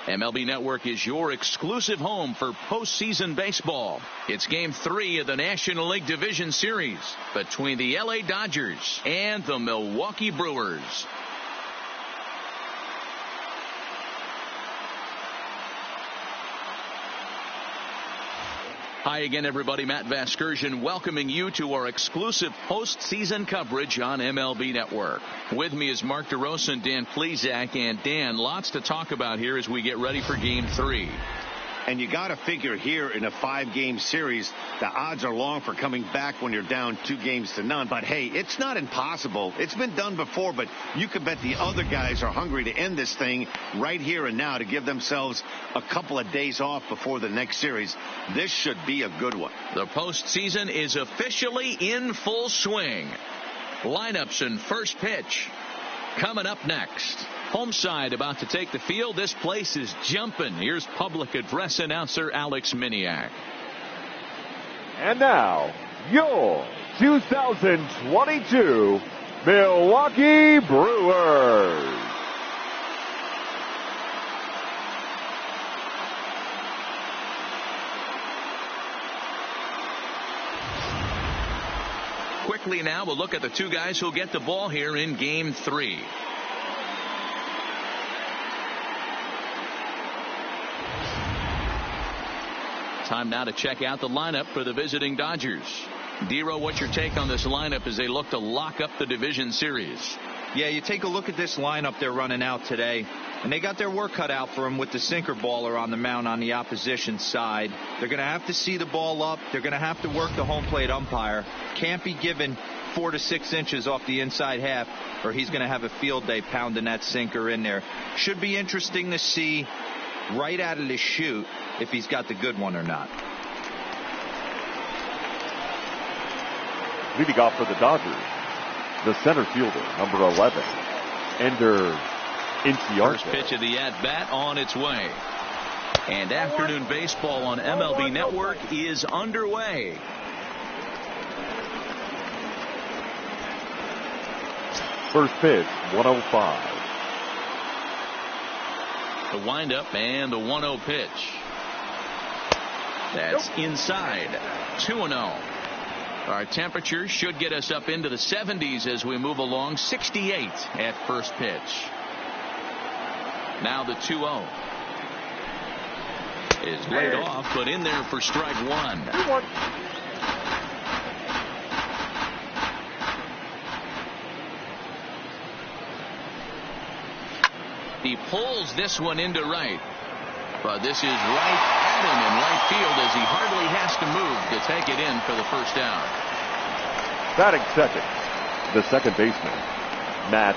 MLB Network is your exclusive home for postseason baseball. It's Game 3 of the National League Division Series between the LA Dodgers and the Milwaukee Brewers. Hi again, everybody. Matt Vasgersian welcoming you to our exclusive postseason coverage on MLB Network. With me is Mark DeRosa and Dan Plesac. And Dan, lots to talk about here as we get ready for Game 3. And you got to figure here in a 5-game series, the odds are long for coming back when you're down 2-0. But, hey, it's not impossible. It's been done before, but you can bet the other guys are hungry to end this thing right here and now to give themselves a couple of days off before the next series. This should be a good one. The postseason is officially in full swing. Lineups and first pitch coming up next. Home side about to take the field. This place is jumping. Here's public address announcer Alex Miniak. And now, your 2022 Milwaukee Brewers. Quickly now, we'll look at the two guys who'll get the ball here in Game 3. Time now to check out the lineup for the visiting Dodgers. Dero, what's your take on this lineup as they look to lock up the division series? Yeah, you take a look at this lineup they're running out today, and they got their work cut out for them with the sinker baller on the mound on the opposition side. They're going to have to see the ball up. They're going to have to work the home plate umpire. Can't be given 4 to 6 inches off the inside half, or he's going to have a field day pounding that sinker in there. Should be interesting to see right out of the chute if he's got the good one or not. Leading off for the Dodgers, the center fielder, number 11, Ender Inciarte. First pitch of the at-bat on its way. And afternoon baseball on MLB Network is underway. First pitch, 105. The windup and the 1-0 pitch. That's inside. 2-0. Our temperatures should get us up into the 70s as we move along. 68 at first pitch. Now the 2-0 is laid off, but in there for strike one. He pulls this one into right. But this is right at him in right field as he hardly has to move to take it in for the first down. Batting second, the second baseman, Matt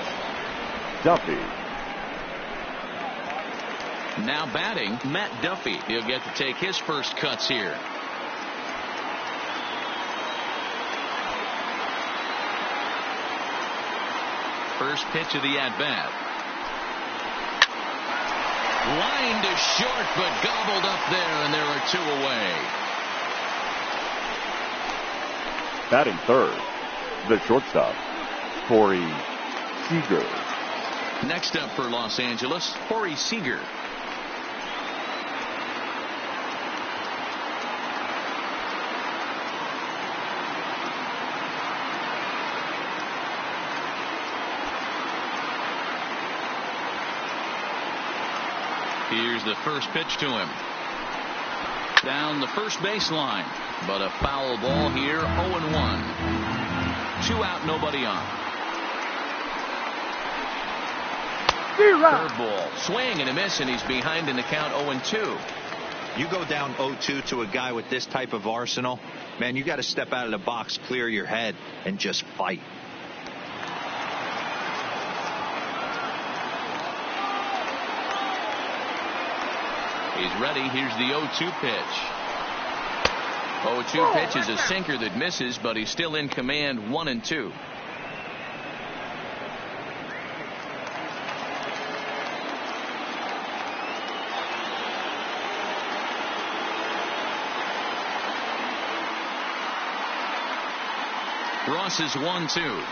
Duffy. Now batting, Matt Duffy. He'll get to take his first cuts here. First pitch of the at-bat. Line to short, but gobbled up there, and there are 2 away. Batting third, the shortstop, Corey Seager. Next up for Los Angeles, Corey Seager. Here's the first pitch to him. Down the first baseline, but a foul ball here, 0-1. 2 out, nobody on. Curveball, swing and a miss, and he's behind in the count, 0-2. You go down 0-2 to a guy with this type of arsenal, man, you got to step out of the box, clear your head, and just fight. He's ready. Here's the 0-2 pitch. 0-2 pitch is a sinker that misses, but he's still in command, 1-2. Ross is 1-2.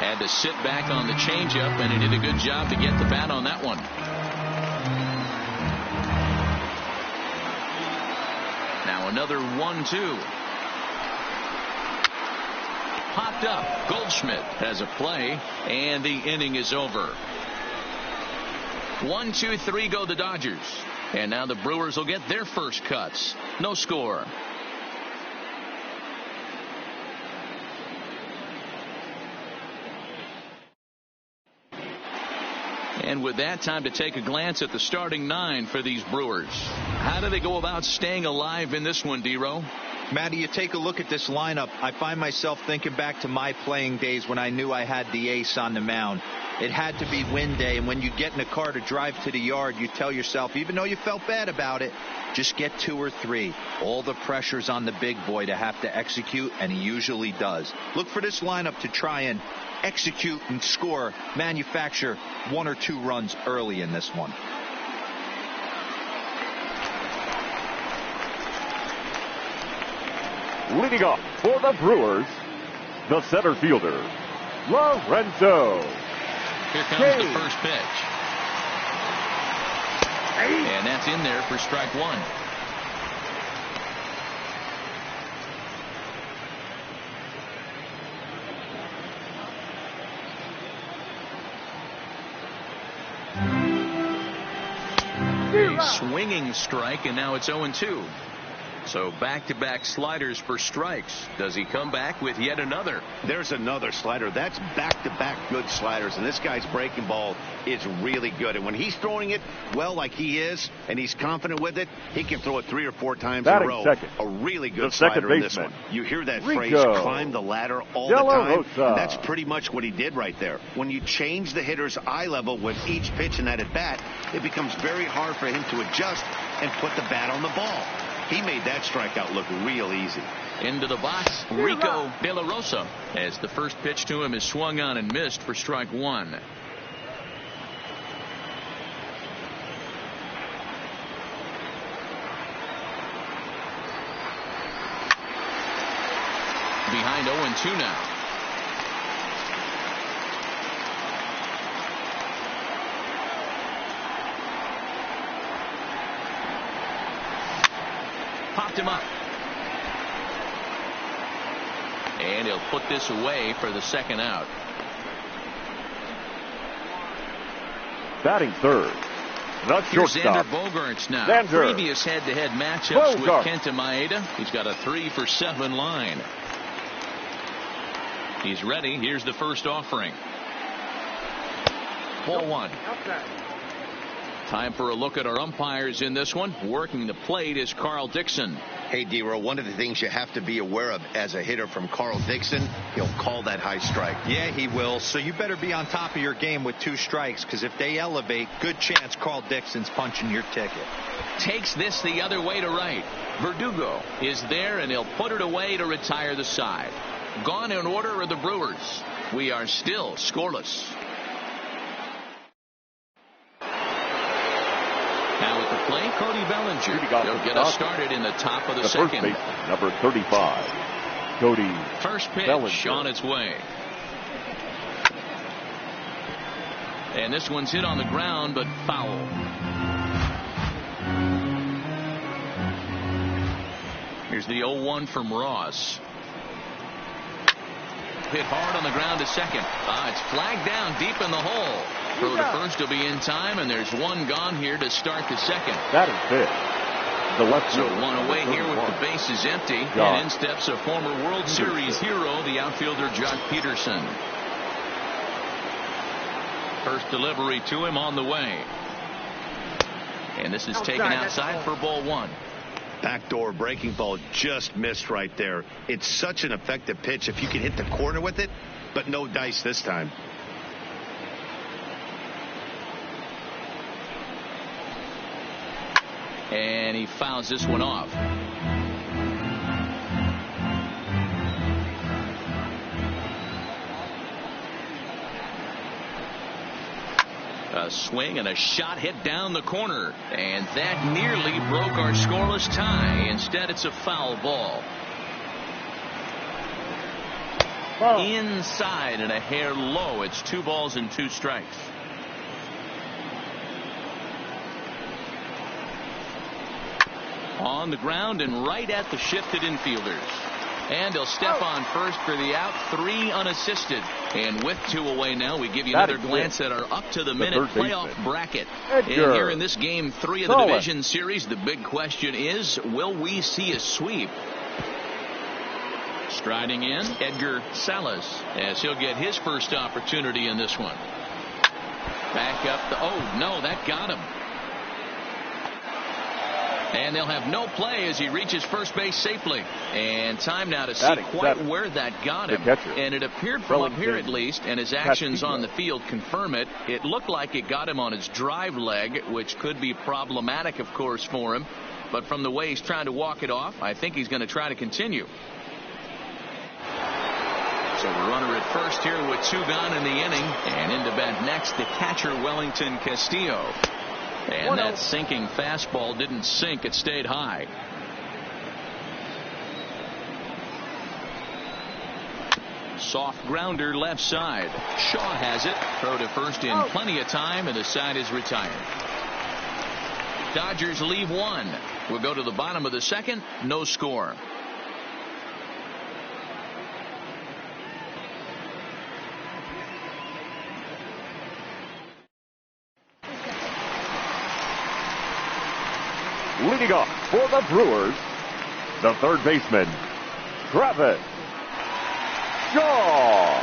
Had to sit back on the changeup, and he did a good job to get the bat on that one. Now another 1-2. Popped up. Goldschmidt has a play, and the inning is over. 1-2-3 go the Dodgers. And now the Brewers will get their first cuts. No score. And with that, time to take a glance at the starting 9 for these Brewers. How do they go about staying alive in this one, D-Row? Matty, you take a look at this lineup. I find myself thinking back to my playing days when I knew I had the ace on the mound. It had to be win day, and when you get in a car to drive to the yard, you tell yourself, even though you felt bad about it, just get 2 or 3. All the pressure's on the big boy to have to execute, and he usually does. Look for this lineup to try and execute and score, manufacture 1 or 2 runs early in this one. Leading off for the Brewers, the center fielder, Lorenzo. Here comes the first pitch. And that's in there for strike 1. A swinging strike, and now it's 0-2. So back-to-back sliders for strikes. Does he come back with yet another? There's another slider. That's back-to-back good sliders, and this guy's breaking ball is really good. And when he's throwing it well like he is, and he's confident with it, he can throw it 3 or 4 times in a row. Second. A really good second slider in this baseman. one. You hear that Rico. phrase, climb the ladder all Yellow the time. Rosa. And that's pretty much what he did right there. When you change the hitter's eye level with each pitch in that at-bat, it becomes very hard for him to adjust and put the bat on the ball. He made that strikeout look real easy. Into the box, Rico De La Rosa, as the first pitch to him is swung on and missed for strike 1. Behind 0-2 now. Popped him up. And he'll put this away for the second out. Batting third, the Here's shortstop. Xander Bogaerts now. Xander. Previous head-to-head matchups with Bogart. Kenta Maeda. He's got a 3-for-7 line. He's ready. Here's the first offering. Ball 1. Time for a look at our umpires in this one. Working the plate is Carl Dixon. Hey, D-Row, one of the things you have to be aware of as a hitter from Carl Dixon, he'll call that high strike. Yeah, he will. So you better be on top of your game with 2 strikes, because if they elevate, good chance Carl Dixon's punching your ticket. Takes this the other way to right. Verdugo is there, and he'll put it away to retire the side. Gone in order are the Brewers. We are still scoreless. Now at the plate, Cody Bellinger. He'll get us started in the top of the second. First baseman, number 35, Cody First pitch Bellinger. on its way. And this one's hit on the ground, but foul. Here's the 0-1 from Ross. Hit hard on the ground to second. It's flagged down deep in the hole. Throw to first will be in time, and there's one gone here to start the second. That is fifth. The left So fielder, one away here with number the bases empty. Josh. And in steps a former World Series hero, the outfielder Jock Peterson. First delivery to him on the way. And this is taken outside for ball 1. Backdoor breaking ball just missed right there. It's such an effective pitch if you can hit the corner with it, but no dice this time. And he fouls this one off. A swing and a shot hit down the corner, and that nearly broke our scoreless tie. Instead, it's a foul ball. inside and a hair low. It's 2 balls and 2 strikes. On the ground and right at the shifted infielders. And he'll step on first for the out, 3 unassisted. And with 2 away now, we give you another glance at our up-to-the-minute playoff bracket. And here in this Game 3 of the Division Series, the big question is, will we see a sweep? Striding in, Edgar Salas, as he'll get his first opportunity in this one. Back up the, oh, no, that got him. And they'll have no play as he reaches first base safely. And time now to see quite where that got him. And it appeared from up here at least, and his actions on the field confirm it. It looked like it got him on his drive leg, which could be problematic, of course, for him. But from the way he's trying to walk it off, I think he's going to try to continue. So the runner at first here with 2 gone in the inning. And into bat next, the catcher, Wellington Castillo. And that sinking fastball didn't sink. It stayed high. Soft grounder left side. Shaw has it. Throw to first in plenty of time, and the side is retired. Dodgers leave 1. We'll go to the bottom of the second. No score. Leading off for the Brewers, the third baseman, Travis Shaw.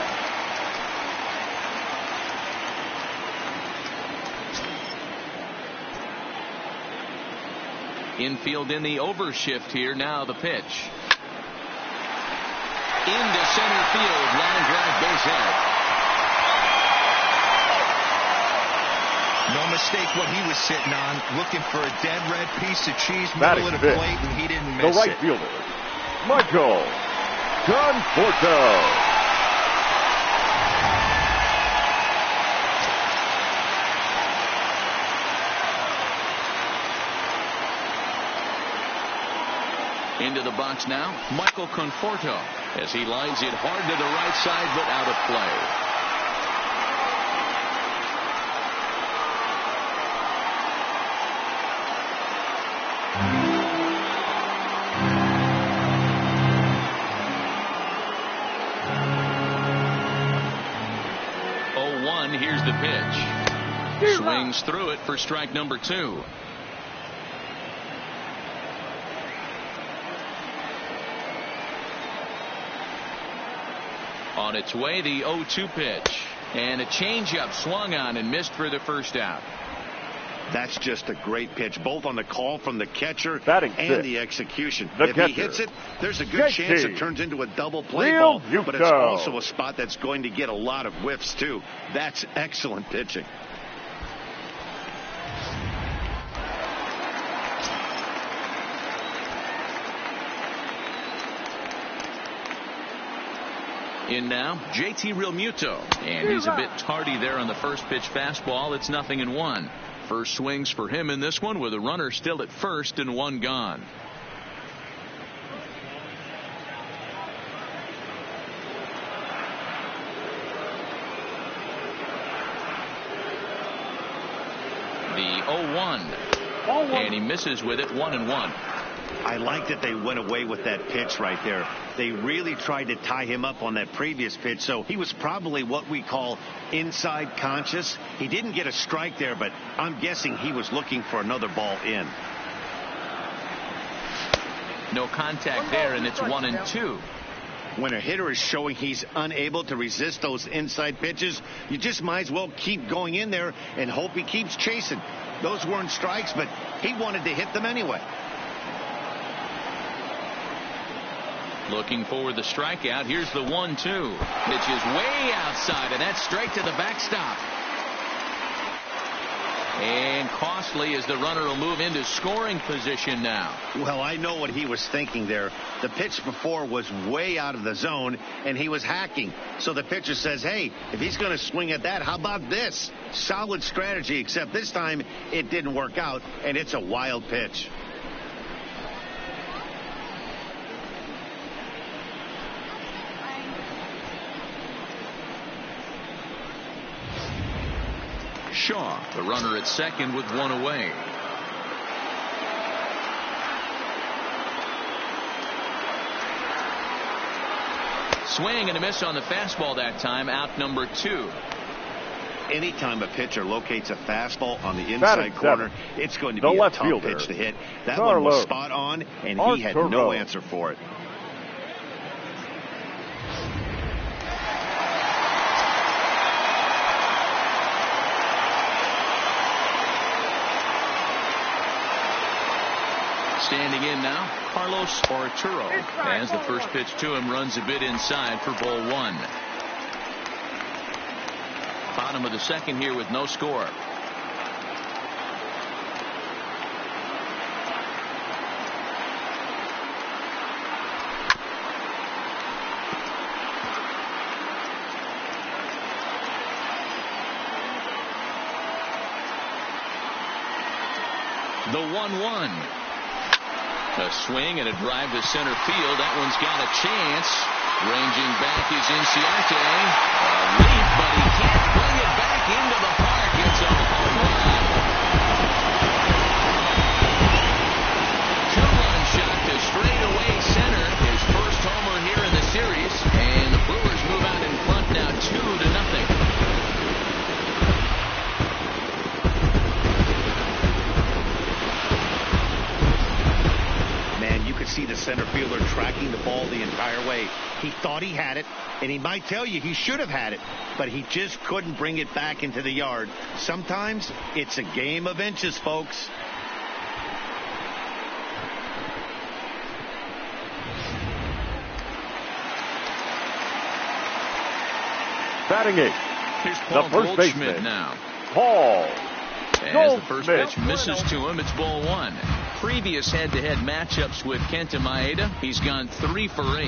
Infield in the overshift here. Now the pitch. Into center field. Line drive, base hit. No mistake what he was sitting on, looking for a dead red piece of cheese, middle of the plate, and he didn't miss it. The right fielder, Michael Conforto. Into the box now, Michael Conforto, as he lines it hard to the right side, but out of play. Here's the pitch. Swings through it for strike number 2. On its way, the 0-2 pitch. And a changeup swung on and missed for the first out. That's just a great pitch, both on the call from the catcher and the execution. If he hits it, there's a good chance it turns into a double play ball, but it's also a spot that's going to get a lot of whiffs, too. That's excellent pitching. In now, JT Realmuto, and he's a bit tardy there on the first pitch fastball. It's 0-1. First swings for him in this one with a runner still at first and 1 gone. The 0-1. And he misses with it, 1-1. I like that they went away with that pitch right there. They really tried to tie him up on that previous pitch, so he was probably what we call inside conscious. He didn't get a strike there, but I'm guessing he was looking for another ball in. No contact there, and it's 1-2. When a hitter is showing he's unable to resist those inside pitches, you just might as well keep going in there and hope he keeps chasing. Those weren't strikes, but he wanted to hit them anyway. Looking for the strikeout. Here's the 1-2. Pitch is way outside, and that's straight to the backstop. And costly as the runner will move into scoring position now. Well, I know what he was thinking there. The pitch before was way out of the zone, and he was hacking. So the pitcher says, hey, if he's going to swing at that, how about this? Solid strategy, except this time it didn't work out, and it's a wild pitch. Shaw, the runner at second with one away. Swing and a miss on the fastball that time, out number 2. Anytime a pitcher locates a fastball on the inside corner, it's going to be a tough pitch to hit. That one was spot on, and he had no answer for it. Standing in now, Carlos Arturo. As the first pitch to him runs a bit inside for ball 1. Bottom of the second here with no score. The 1-1. A swing and a drive to center field. That one's got a chance. Ranging back is Inciarte. A leap, but he can't bring it back into the park. It's a home run. 2-run shot to straightaway center. His first homer here in the series. And the Brewers move out in front now 2-0. See the center fielder tracking the ball the entire way. He thought he had it, and he might tell you he should have had it, but he just couldn't bring it back into the yard. Sometimes it's a game of inches, folks. Batting 8. Here's Paul Goldschmidt now. Paul. As the first pitch misses to him, it's ball 1. Previous head-to-head matchups with Kenta Maeda, he's gone 3 for 8.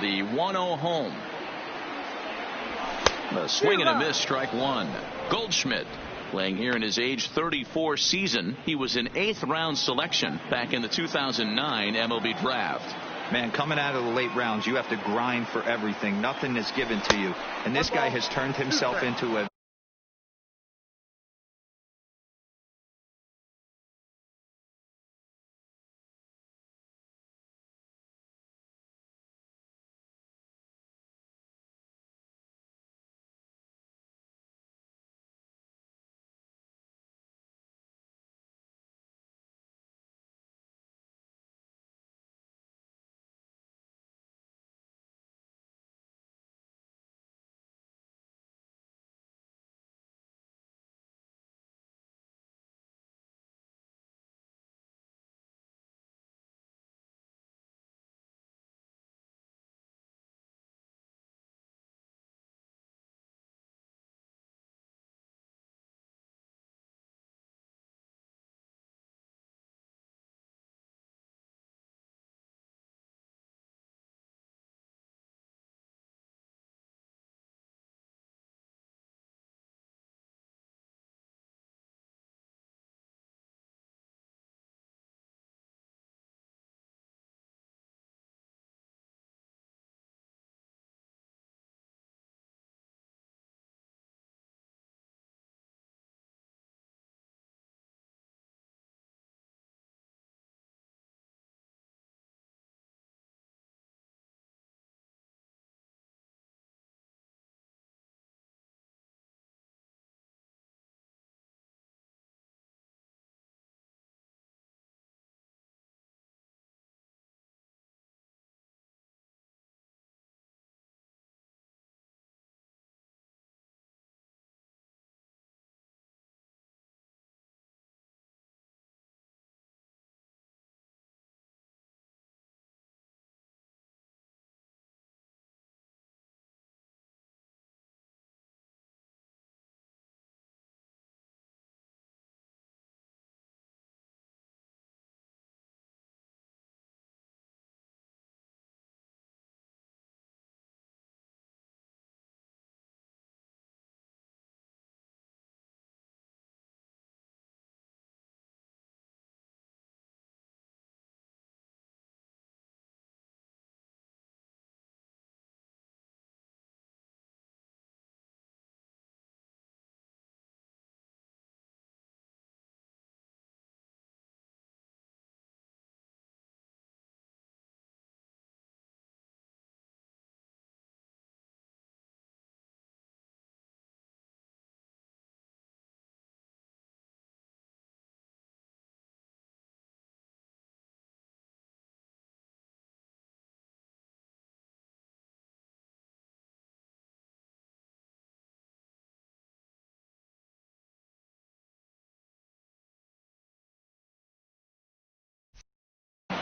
The 1-0 home. A swing and a miss, strike 1. Goldschmidt playing here in his age 34 season. He was an 8th round selection back in the 2009 MLB draft. Man, coming out of the late rounds, you have to grind for everything. Nothing is given to you. And this guy has turned himself into a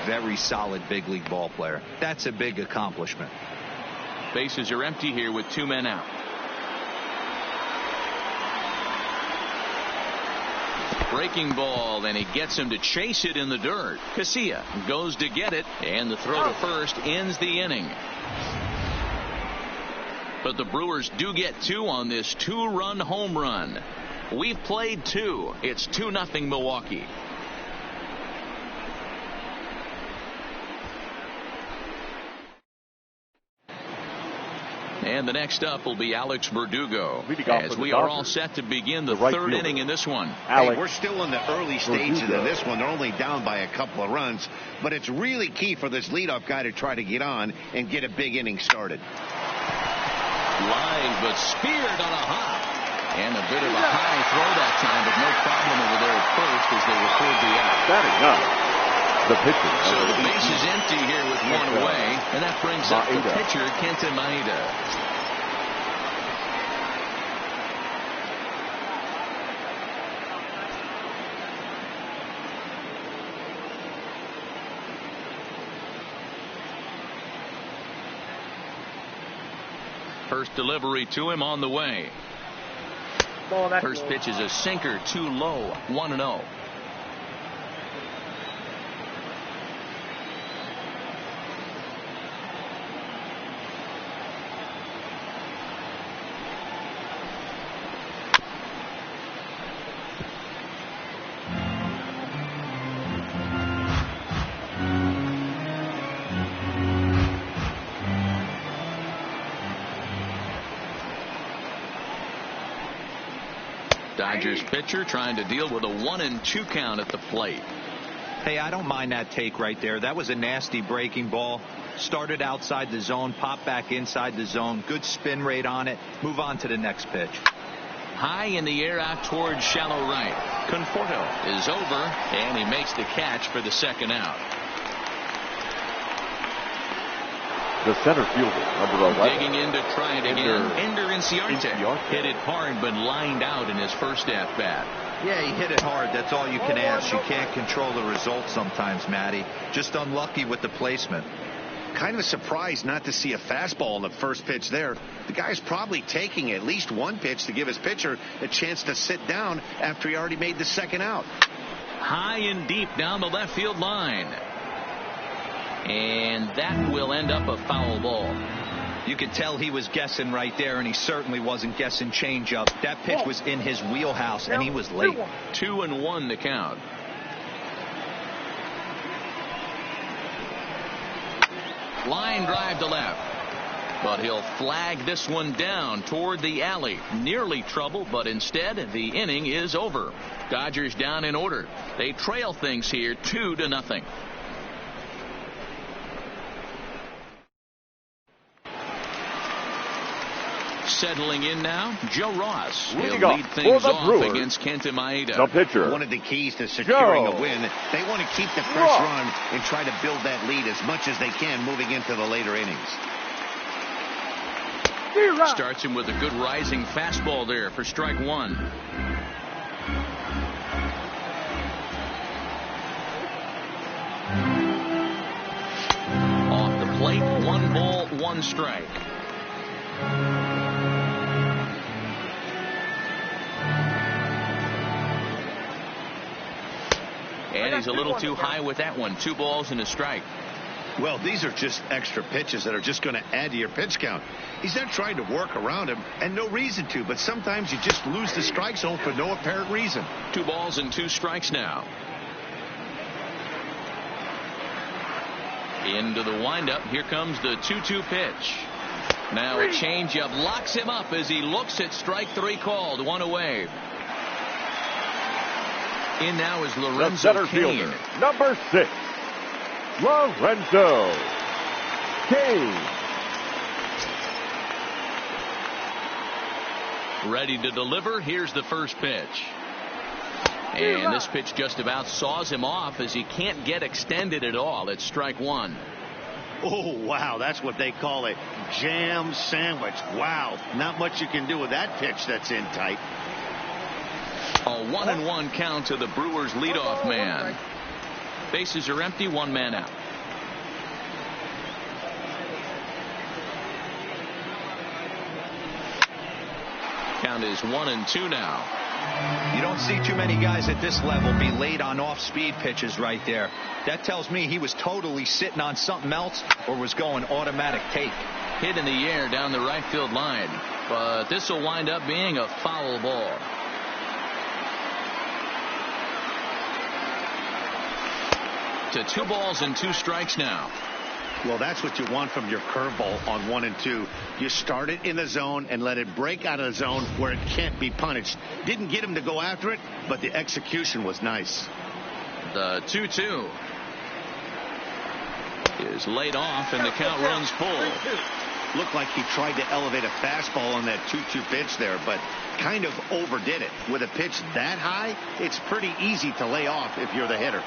very solid big league ball player. That's a big accomplishment. Bases are empty here with 2 men out. Breaking ball, and he gets him to chase it in the dirt. Casilla goes to get it, and the throw to first ends the inning. But the Brewers do get 2 on this 2-run home run. We've played 2. It's 2-0 Milwaukee. And the next up will be Alex Verdugo, as we are all set to begin the third inning in this one. Hey, we're still in the early stages of this one. They're only down by a couple of runs, but it's really key for this leadoff guy to try to get on and get a big inning started. Line, but speared on a hop. And a bit of a high throw that time, but no problem over there at first as they record the out. Batting up, the pitcher. So the base is empty here with 1 away, and that brings up the pitcher, Kenta Maeda. First delivery to him on the way. First pitch is a sinker, too low, 1-0. Dodgers pitcher trying to deal with a 1-2 count at the plate. Hey, I don't mind that take right there. That was a nasty breaking ball. Started outside the zone, popped back inside the zone. Good spin rate on it. Move on to the next pitch. High in the air out towards shallow right. Conforto is over, and he makes the catch for the second out. The center fielder, number 11. Digging in to try it again. Ender Inciarte hit it hard, but lined out in his first at-bat. Yeah, he hit it hard. That's all you can ask. You can't control the result sometimes, Matty. Just unlucky with the placement. Kind of surprised not to see a fastball in the first pitch there. The guy's probably taking at least one pitch to give his pitcher a chance to sit down after he already made the second out. High and deep down the left field line. And that will end up a foul ball. You could tell he was guessing right there, and he certainly wasn't guessing changeup. That pitch was in his wheelhouse, and he was late. 2-1 to count. Line drive to left. But he'll flag this one down toward the alley. Nearly trouble, but instead the inning is over. Dodgers down in order. They trail things here 2-0. Settling in now, Joe Ross. He'll lead things off against Kenta Maeda. The pitcher. One of the keys to securing a win. They want to keep the first run and try to build that lead as much as they can moving into the later innings. Starts him with a good rising fastball there for strike 1. Off the plate, 1 ball, 1 strike. And he's a little too high with that one. 2 balls and a strike. Well, these are just extra pitches that are just going to add to your pitch count. He's not trying to work around him, and no reason to, but sometimes you just lose the strike zone for no apparent reason. 2 balls and 2 strikes now. Into the windup. Here comes the 2-2 pitch. Now a changeup locks him up as he looks at strike 3 called. 1 away. In now is Lorenzo center Cain. Fielder, number 6, Lorenzo Cain. Ready to deliver. Here's the first pitch. And this pitch just about saws him off as he can't get extended at all. It's strike 1. Oh, wow. That's what they call a jam sandwich. Wow. Not much you can do with that pitch that's in tight. A 1-1 count to the Brewers leadoff man. Bases are empty, one man out. Count is 1-2 now. You don't see too many guys at this level be late on off-speed pitches right there. That tells me he was totally sitting on something else or was going automatic take. Hit in the air down the right field line, but this will wind up being a foul ball. To 2 balls and 2 strikes now. Well, that's what you want from your curveball on 1 and 2. You start it in the zone and let it break out of the zone where it can't be punished. Didn't get him to go after it, but the execution was nice. The 2-2 is laid off, and the count runs full. Looked like he tried to elevate a fastball on that 2-2 pitch there, but kind of overdid it. With a pitch that high, it's pretty easy to lay off if you're the hitter.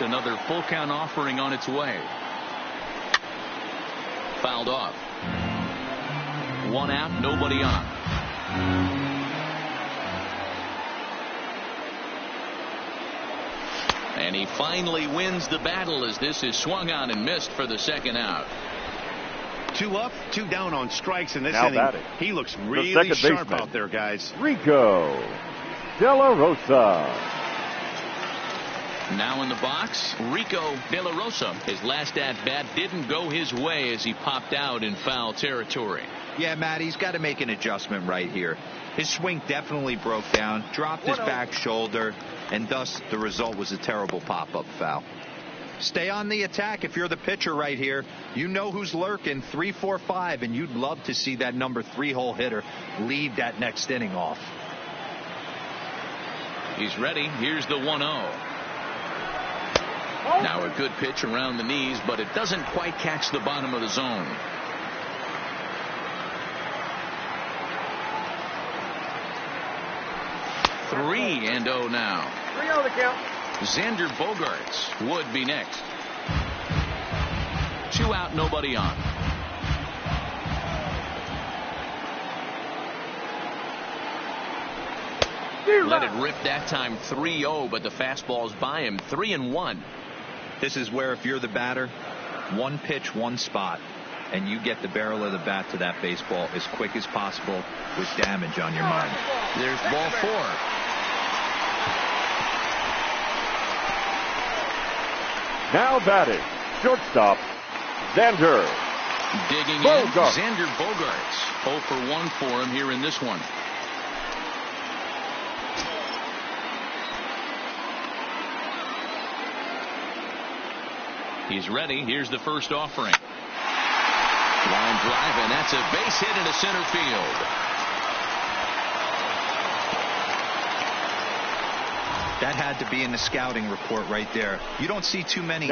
Another full count offering on its way. Fouled off. 1 out, nobody on. And he finally wins the battle as this is swung on and missed for the 2nd out. 2 up, 2 down on strikes in this Now inning. batting. He looks really sharp out there, guys. Rico De La Rosa. Now in the box, Rico De La Rosa. His last at-bat didn't go his way as he popped out in foul territory. Yeah, Matt, he's got to make an adjustment right here. His swing definitely broke down, dropped his back shoulder, and thus the result was a terrible pop-up foul. Stay on the attack if you're the pitcher right here. You know who's lurking, 3, 4, 5, and you'd love to see that number 3-hole hitter lead that next inning off. He's ready. Here's the 1-0. Now a good pitch around the knees, but it doesn't quite catch the bottom of the zone. Three and 0 now. 3-0 the count. Xander Bogaerts would be next. 2 out, nobody on. Let it rip that time. 3-0, but the fastball's by him. 3-1. This is where if you're the batter, 1 pitch, 1 spot, and you get the barrel of the bat to that baseball as quick as possible with damage on your mind. There's ball 4. Now batting, shortstop, Xander Digging Bogaerts. in, Xander Bogaerts. 0 for 1 for him here in this one. He's ready. Here's the first offering. Line drive, and that's a base hit into center field. That had to be in the scouting report right there. You don't see too many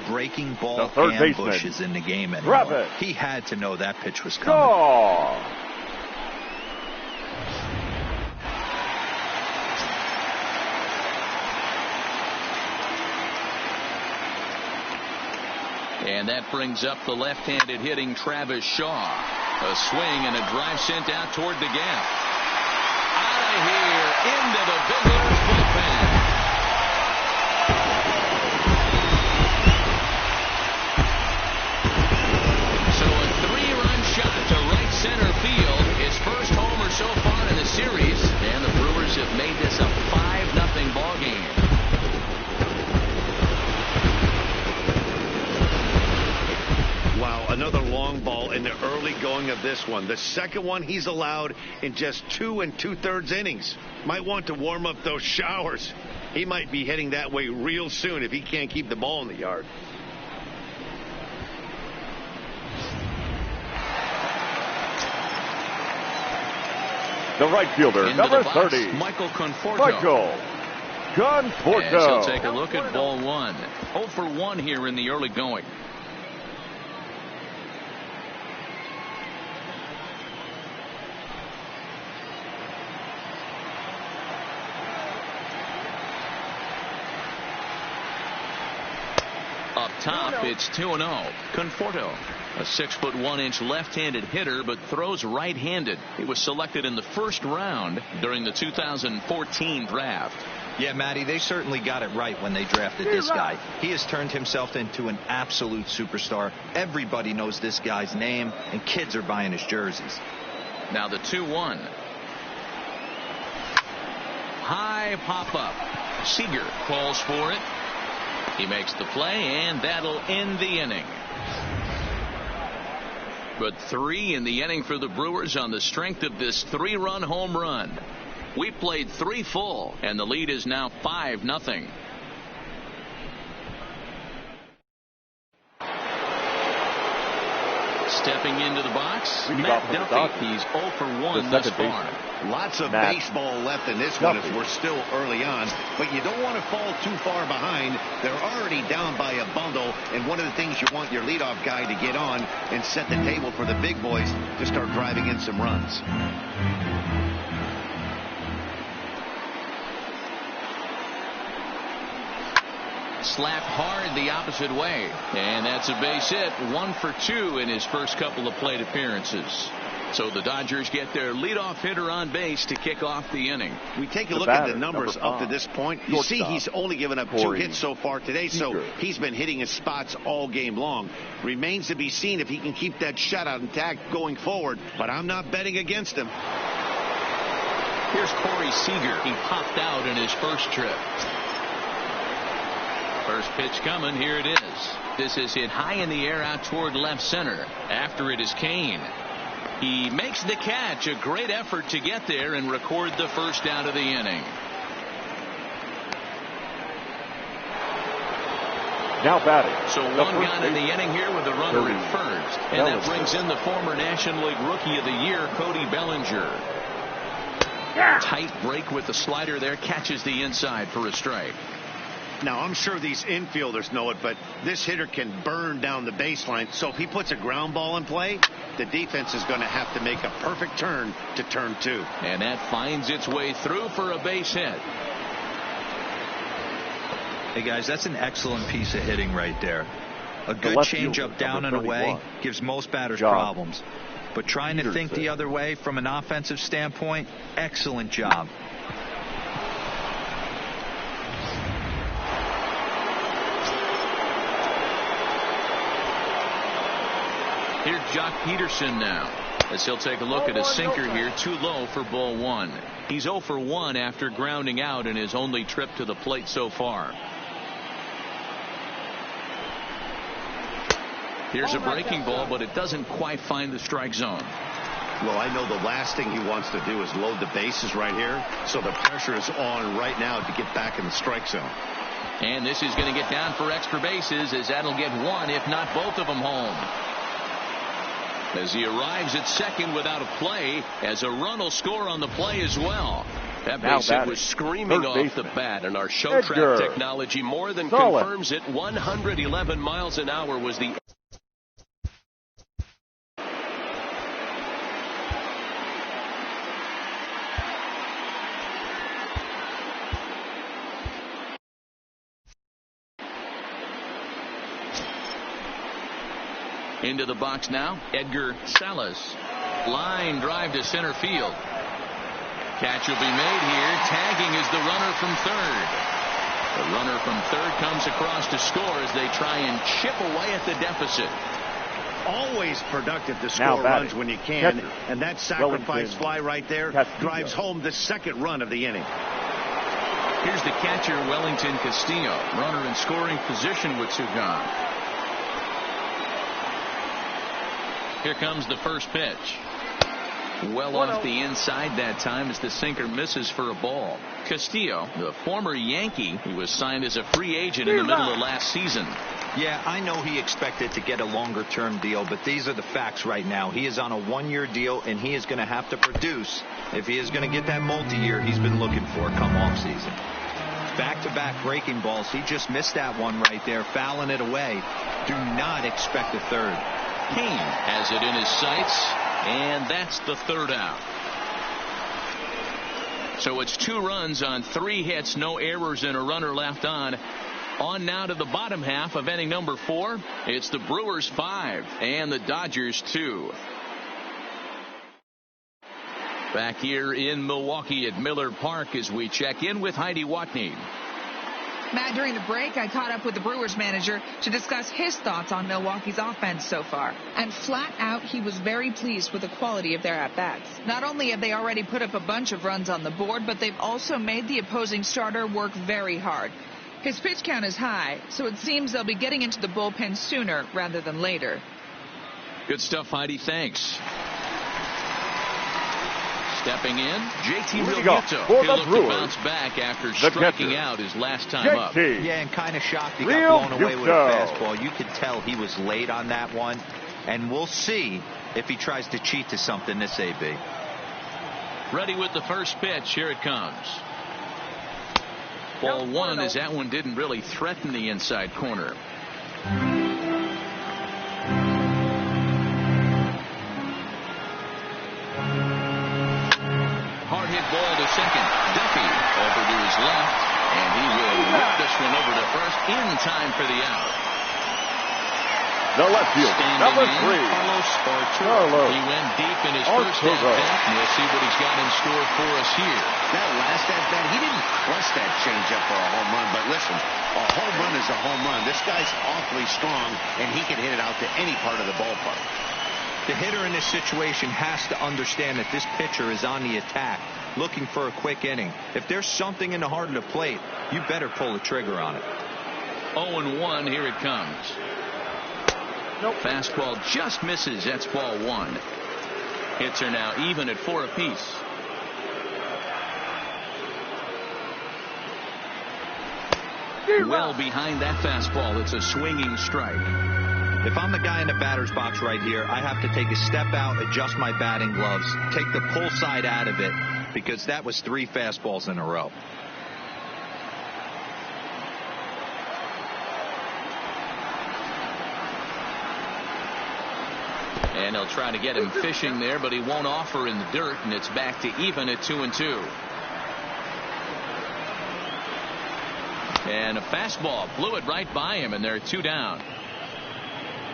breaking ball ambushes in the game anymore. He had to know that pitch was coming. Shaw. And that brings up the left-handed hitting Travis Shaw. A swing and a drive sent out toward the gap. Out of here into the visitor's bullpen. So a 3-run shot to right center field. His first homer so far in the series. And the Brewers have made this a 5-0 ball game. Wow, another long ball in the early going of this one. The second one he's allowed in just 2 2/3 innings. Might want to warm up those showers. He might be heading that way real soon if he can't keep the ball in the yard. The right fielder, Into number the box, 30, Michael Conforto. Michael Conforto. As he'll take a look at ball 1. 0 for 1 here in the early going. Up top, it's 2-0. Conforto, a 6'1" left-handed hitter, but throws right-handed. He was selected in the first round during the 2014 draft. Yeah, Matty, they certainly got it right when they drafted this guy. He has turned himself into an absolute superstar. Everybody knows this guy's name, and kids are buying his jerseys. Now the 2-1. High pop-up. Seager calls for it. He makes the play, and that'll end the inning. But 3 in the inning for the Brewers on the strength of this 3-run home run. We played 3 full, and the lead is now 5-0. Stepping into the box, Matt Duffy. He's 0 for 1 thus far. Lots of baseball left in this one if we're still early on, but you don't want to fall too far behind. They're already down by a bundle, and one of the things you want your leadoff guy to get on and set the table for the big boys to start driving in some runs. Slapped hard the opposite way, and that's a base hit. 1 for 2 in his first couple of plate appearances. So the Dodgers get their leadoff hitter on base to kick off the inning. We take a look at the numbers up to this point. You see he's only given up 2 hits so far today, so he's been hitting his spots all game long. Remains to be seen if he can keep that shutout intact going forward, but I'm not betting against him. Here's Corey Seager. He popped out in his first trip. First pitch coming. Here it is. This is hit high in the air out toward left center. After it is Kane. He makes the catch. A great effort to get there and record the first out of the inning. Now batting. So 1 gone in the inning here with a runner at first. And that brings in the former National League Rookie of the Year, Cody Bellinger. Tight break with the slider there. Catches the inside for a strike. Now, I'm sure these infielders know it, but this hitter can burn down the baseline. So if he puts a ground ball in play, the defense is going to have to make a perfect turn to turn 2. And that finds its way through for a base hit. Hey, guys, that's an excellent piece of hitting right there. A good changeup down and away gives most batters problems. But trying to think the other way from an offensive standpoint, excellent job. Here's Jock Peterson now, as he'll take a look at a sinker here, too low for ball 1. He's 0 for 1 after grounding out in his only trip to the plate so far. Here's a breaking ball, but it doesn't quite find the strike zone. Well, I know the last thing he wants to do is load the bases right here, so the pressure is on right now to get back in the strike zone. And this is going to get down for extra bases, as that'll get 1, if not both of them, home. As he arrives at second without a play, as a run will score on the play as well. That base hit was screaming off the bat, and our show track technology more than confirms it. 111 miles an hour was the into the box now. Edgar Salas. Line drive to center field. Catch will be made here. Tagging is the runner from third. The runner from third comes across to score as they try and chip away at the deficit. Always productive to score runs when you can. And that sacrifice fly right there drives home the second run of the inning. Here's the catcher, Wellington Castillo. Runner in scoring position with 2 gone. Here comes the first pitch. Well off the inside that time as the sinker misses for a ball. Castillo, the former Yankee, who was signed as a free agent in the middle of last season. Yeah, I know he expected to get a longer-term deal, but these are the facts right now. He is on a 1-year deal, and he is going to have to produce if he is going to get that multi-year he's been looking for come off-season. Back-to-back breaking balls. He just missed that one right there, fouling it away. Do not expect a third. Kane has it in his sights, and that's the third out. So it's 2 runs on 3 hits, no errors, and a runner left on. On now to the bottom half of inning number 4. It's the Brewers 5 and the Dodgers 2. Back here in Milwaukee at Miller Park as we check in with Heidi Watney. Matt, during the break, I caught up with the Brewers manager to discuss his thoughts on Milwaukee's offense so far. And flat out, he was very pleased with the quality of their at-bats. Not only have they already put up a bunch of runs on the board, but they've also made the opposing starter work very hard. His pitch count is high, so it seems they'll be getting into the bullpen sooner rather than later. Good stuff, Heidi. Thanks. Stepping in, JT Realmuto. He'll look to bounce back after striking out his last time up. Yeah, and kind of shocked he got blown away with a fastball. You could tell he was late on that one, and we'll see if he tries to cheat to something this AB. Ready with the first pitch. Here it comes. Ball one, as that one didn't really threaten the inside corner. Hard hit ball to second. Duffy over to his left, and he will whip this one over to first in time for the out. The left field, number 3. Carlos Arturo. He went deep in his first at-bat, and we'll see what he's got in store for us here. That last at-bat, he didn't crush that changeup for a home run, but listen, a home run is a home run. This guy's awfully strong, and he can hit it out to any part of the ballpark. The hitter in this situation has to understand that this pitcher is on the attack, looking for a quick inning. If there's something in the heart of the plate, you better pull the trigger on it. 0-1, here it comes. Nope. Fastball just misses. That's ball one. Hits are now even at 4 apiece. Well behind that fastball. It's a swinging strike. If I'm the guy in the batter's box right here, I have to take a step out, adjust my batting gloves, take the pull side out of it, because that was 3 fastballs in a row. And they'll try to get him fishing there, but he won't offer in the dirt, and it's back to even at 2-2. And a fastball blew it right by him, and they're 2 down.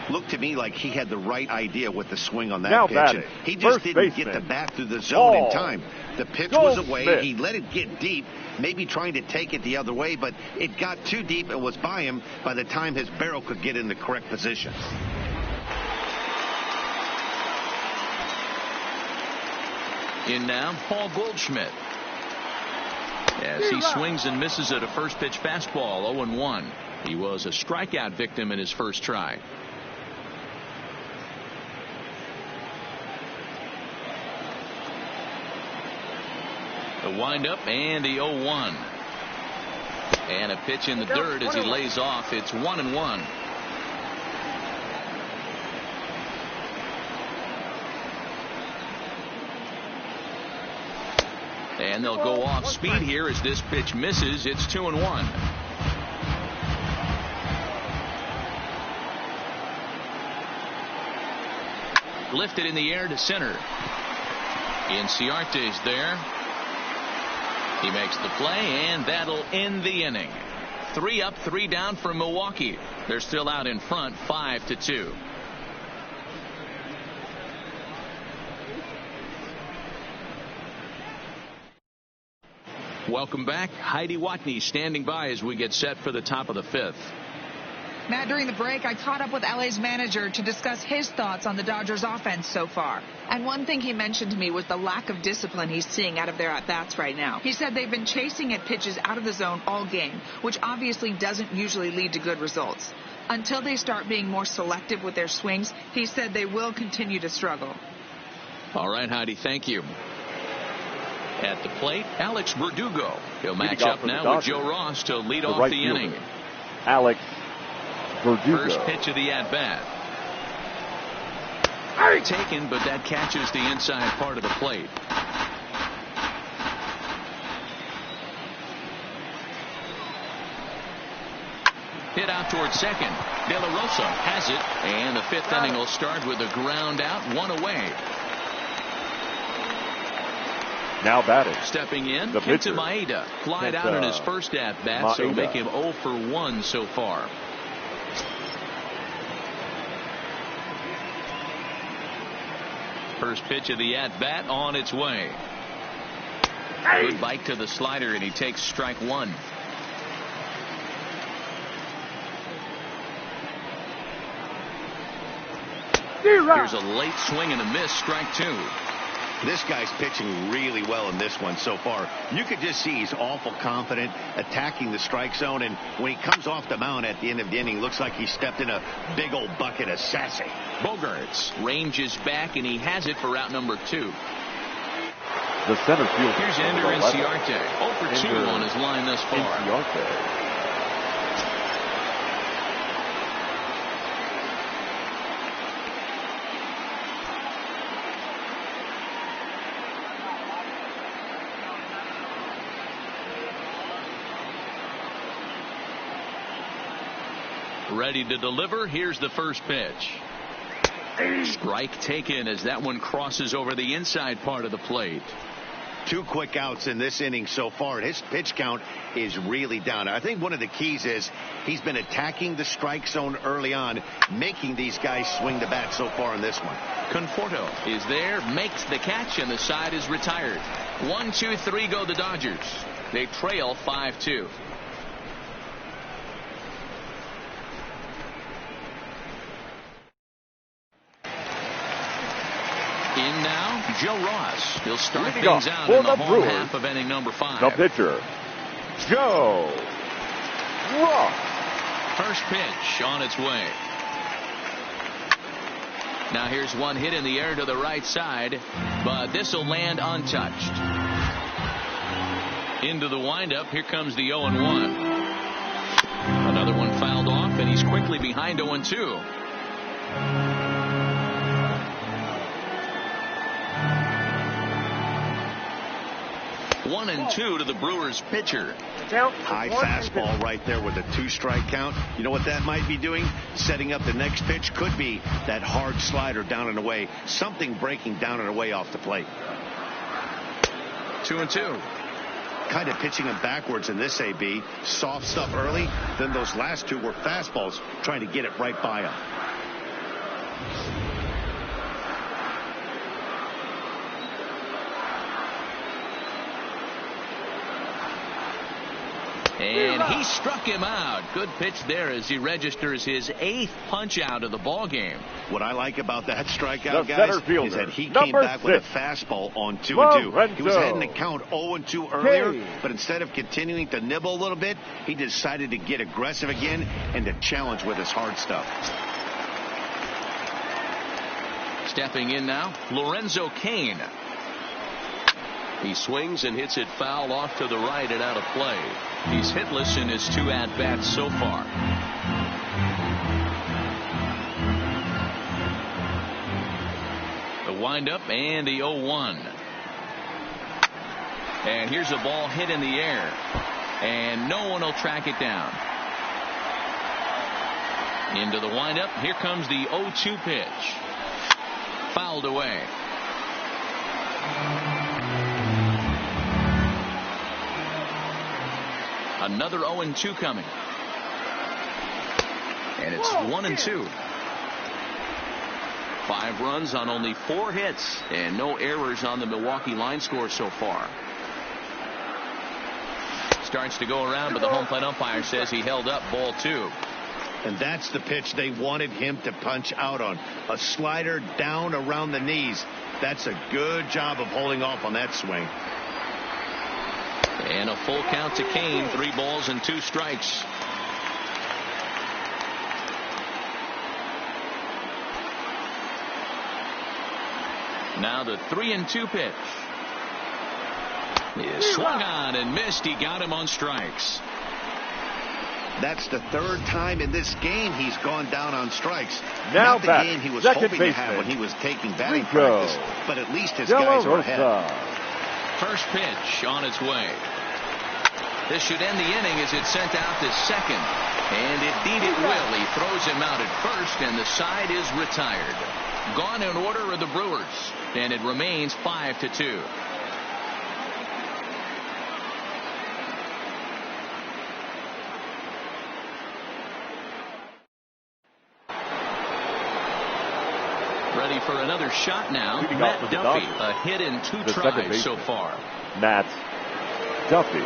Looked to me like he had the right idea with the swing on that now pitch. Batting. He just First didn't baseman. get the bat through the zone in time. The pitch was away. Smith. He let it get deep, maybe trying to take it the other way, but it got too deep and was by him by the time his barrel could get in the correct position. In now, Paul Goldschmidt. As he swings and misses at a first pitch fastball, 0-1. He was a strikeout victim in his first try. The windup and the 0-1. And a pitch in the dirt as he lays off. It's 1-1. And they'll go off speed here as this pitch misses. It's 2-1. Lifted in the air to center. Inciarte's there. He makes the play, and that'll end the inning. 3 up, 3 down for Milwaukee. They're still out in front, 5-2. Welcome back. Heidi Watney standing by as we get set for the top of the 5th. Matt, during the break, I caught up with LA's manager to discuss his thoughts on the Dodgers' offense so far. And one thing he mentioned to me was the lack of discipline he's seeing out of their at-bats right now. He said they've been chasing at pitches out of the zone all game, which obviously doesn't usually lead to good results. Until they start being more selective with their swings, he said they will continue to struggle. All right, Heidi, thank you. At the plate, Alex Verdugo. He'll match up now with Joe Ross to lead off the inning. Alex Verdugo. First pitch of the at-bat. Taken, but that catches the inside part of the plate. Hit out towards second. De La Rosa has it, and the 5th inning will start with a ground out, 1 away. Now batting. Stepping in, the Kenta Maeda. Flied out in his first at-bat, so make him 0 for 1 so far. First pitch of the at-bat on its way. Good bite to the slider, and he takes strike one. Here's a late swing and a miss, strike two. This guy's pitching really well in this one so far. You could just see he's awful confident attacking the strike zone, and when he comes off the mound at the end of the inning, looks like he stepped in a big old bucket of sassy. Bogarts ranges back, and he has it for out number two. The center fielder. Here's Ender Inciarte. 0 for 2 on his line thus far. Inciarte. Ready to deliver. Here's the first pitch. Strike taken as that one crosses over the inside part of the plate. 2 quick outs in this inning so far, and his pitch count is really down. I think one of the keys is he's been attacking the strike zone early on, making these guys swing the bat so far in this one. Conforto is there, makes the catch, and the side is retired. 1, 2, 3 go the Dodgers. They trail 5-2. In now, Joe Ross. He'll start things out in the home half of inning number 5. The pitcher, Joe Ross. First pitch on its way. Now here's one hit in the air to the right side, but this will land untouched. Into the windup. Here comes the 0-1. Another one fouled off, and he's quickly behind 0-2. 1-2 to the Brewers pitcher. High fastball right there with a 2-strike count. You know what that might be doing? Setting up the next pitch. Could be that hard slider down and away. Something breaking down and away off the plate. 2-2. Kind of pitching him backwards in this AB. Soft stuff early. Then those last 2 were fastballs, trying to get it right by him. And he struck him out. Good pitch there as he registers his 8th punch out of the ball game. What I like about that strikeout, guys, is that he came back with a fastball on 2-2. He was heading to count 0-2 earlier, but instead of continuing to nibble a little bit, he decided to get aggressive again and to challenge with his hard stuff. Stepping in now, Lorenzo Cain. He swings and hits it foul off to the right and out of play. He's hitless in his 2 at-bats so far. The windup and the 0-1. And here's a ball hit in the air. And no one will track it down. Into the windup. Here comes the 0-2 pitch. Fouled away. Another 0-2 coming. And it's 1-2. 5 runs on only 4 hits and no errors on the Milwaukee line score so far. Starts to go around, but the home plate umpire says he held up ball 2. And that's the pitch they wanted him to punch out on. A slider down around the knees. That's a good job of holding off on that swing. And a full count to Cain. 3 balls and 2 strikes. Now the 3-2 pitch. He is swung on and missed. He got him on strikes. That's the 3rd time in this game he's gone down on strikes. Now not the game he was hoping to have when he was taking batting practice, but at least his guys are ahead. First pitch on its way. This should end the inning as it's sent out to second. And indeed it will. He throws him out at first, and the side is retired. Gone in order are the Brewers, and it remains 5-2. Ready for another shot now. Matt Duffy, a hit in 2 tries so far. Matt Duffy.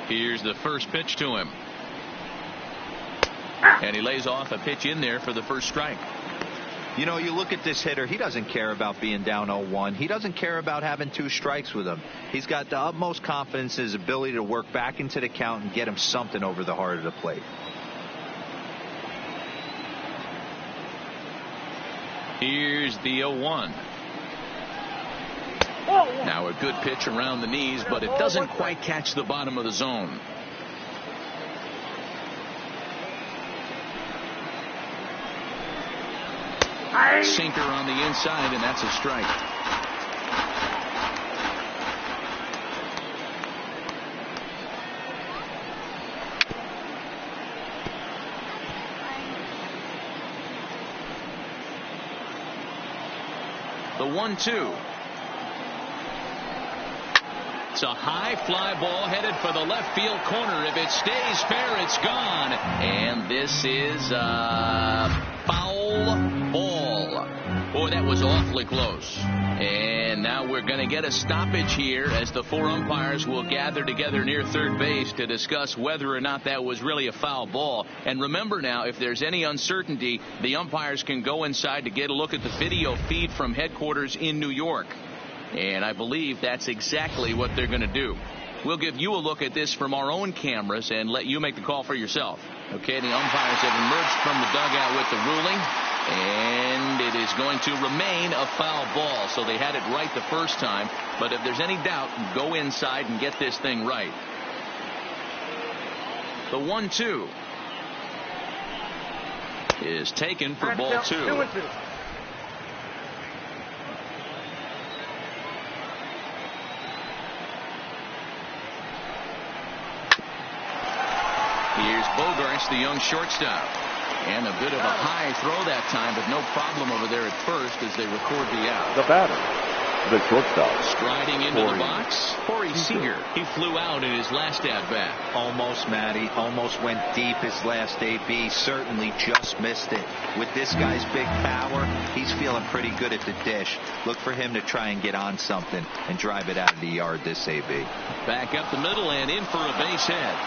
Here's the first pitch to him. And he lays off a pitch in there for the first strike. You know, you look at this hitter, he doesn't care about being down 0-1. He doesn't care about having 2 strikes with him. He's got the utmost confidence in his ability to work back into the count and get him something over the heart of the plate. Here's the 0-1. Now a good pitch around the knees, but it doesn't quite catch the bottom of the zone. Sinker on the inside, and that's a strike. The 1-2. It's a high fly ball headed for the left field corner. If it stays fair, it's gone. And this is a foul ball. Boy, that was awfully close. And now we're going to get a stoppage here as the 4 umpires will gather together near third base to discuss whether or not that was really a foul ball. And remember now, if there's any uncertainty, the umpires can go inside to get a look at the video feed from headquarters in New York. And I believe that's exactly what they're going to do. We'll give you a look at this from our own cameras and let you make the call for yourself. Okay, the umpires have emerged from the dugout with the ruling, and it is going to remain a foul ball. So they had it right the first time, but if there's any doubt, go inside and get this thing right. The 1-2 is taken for ball 2. 2-2. Here's Bogarts, the young shortstop. And a bit of a high throw that time, but no problem over there at first as they record the out. The batter, the shortstop. Striding into the box, Corey Seager. He flew out in his last at-bat. Almost, Matty. Almost went deep his last AB. Certainly just missed it. With this guy's big power, he's feeling pretty good at the dish. Look for him to try and get on something and drive it out of the yard this AB. Back up the middle and in for a base hit.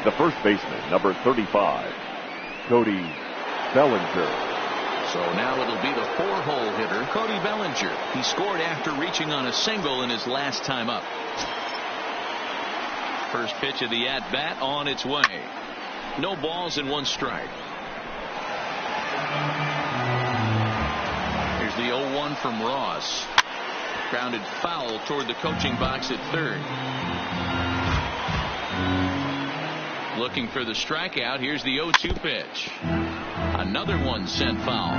The first baseman, number 35, Cody Bellinger. So now it'll be the 4-hole hitter, Cody Bellinger. He scored after reaching on a single in his last time up. First pitch of the at-bat on its way. No balls and 1 strike. Here's the 0-1 from Ross. Grounded foul toward the coaching box at third. Looking for the strikeout. Here's the 0-2 pitch. Another one sent foul.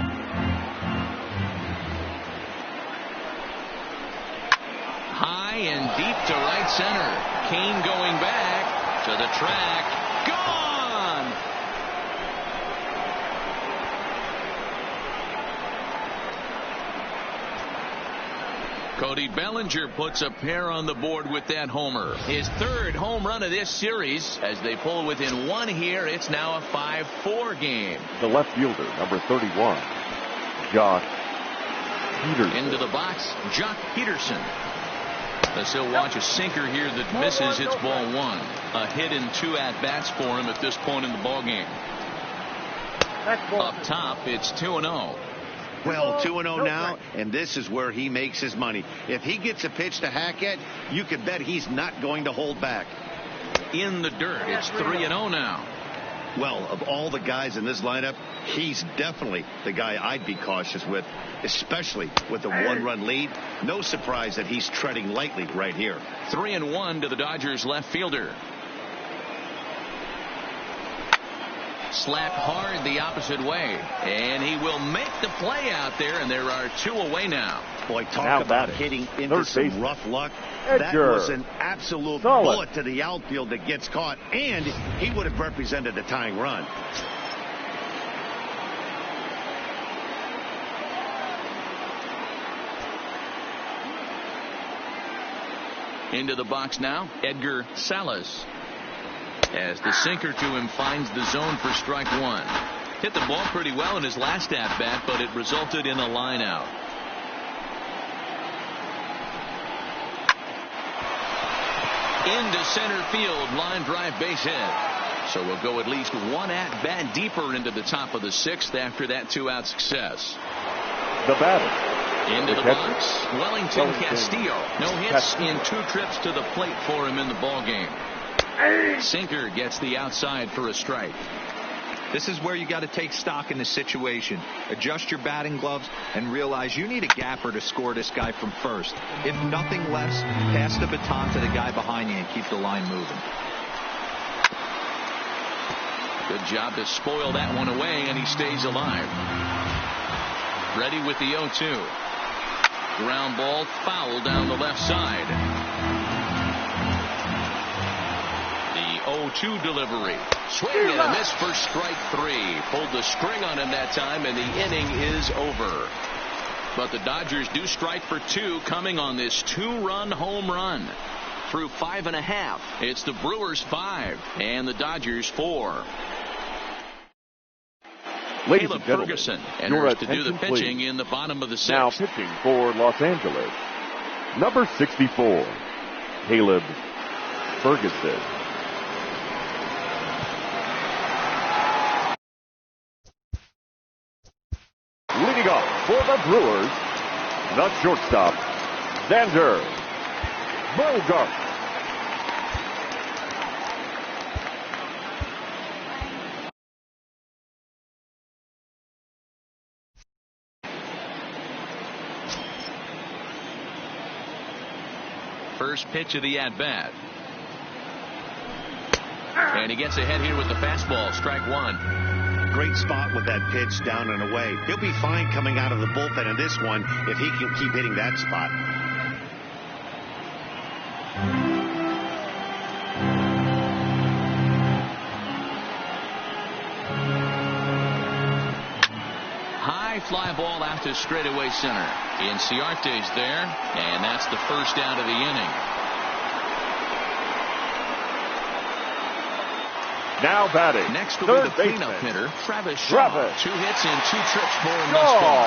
High and deep to right center. Kane going back to the track. Gone! Cody Bellinger puts a pair on the board with that homer. His 3rd home run of this series. As they pull within 1 here, it's now a 5-4 game. The left fielder, number 31, Josh Peterson. Into the box, Jock Peterson. As he'll watch a sinker here that misses. It's ball 1. A hit in 2 at-bats for him at this point in the ballgame. Up top, it's 2-0. Well, 2-0 now, and this is where he makes his money. If he gets a pitch to Hackett, you can bet he's not going to hold back. In the dirt, it's 3-0 now. Well, of all the guys in this lineup, he's definitely the guy I'd be cautious with, especially with a 1-run lead. No surprise that he's treading lightly right here. 3-1 to the Dodgers left fielder. Slapped hard the opposite way, and he will make the play out there, and there are 2 away now. Boy, talk about hitting into some rough luck. That was an absolute bullet to the outfield that gets caught, and he would have represented a tying run. Into the box now, Edgar Salas. As the sinker to him finds the zone for strike one. Hit the ball pretty well in his last at-bat, but it resulted in a line out. Into center field, line drive base hit. So we'll go at least one at-bat deeper into the top of the sixth after that two-out success. The batter. Into the box, Wellington Castillo. No hits in 2 trips to the plate for him in the ballgame. Sinker gets the outside for a strike. This is where you got to take stock in the situation. Adjust your batting gloves and realize you need a gapper to score this guy from first. If nothing less, pass the baton to the guy behind you and keep the line moving. Good job to spoil that one away, and he stays alive. Ready with the 0-2. Ground ball foul down the left side. The 0-2 delivery. Swing and a miss for strike 3. Pulled the string on him that time, and the inning is over. But the Dodgers do strike for 2 coming on this 2-run home run. Through 5.5. It's the Brewers 5 and the Dodgers 4. Ladies Caleb and gentlemen, Ferguson your enters to do the attention, pitching please. in the bottom of the 6th. Now pitching for Los Angeles, number 64, Caleb Ferguson. Leading off for the Brewers, the shortstop, Xander Bogart. First pitch of the at-bat. And he gets ahead here with the fastball. Strike 1. Great spot with that pitch down and away. He'll be fine coming out of the bullpen in this one if he can keep hitting that spot. High fly ball out to straightaway center. Inciarte's there, and that's the first out of the inning. Now batting. Next will be the cleanup hitter, Travis Shaw. 2 hits in 2 trips for him thus far.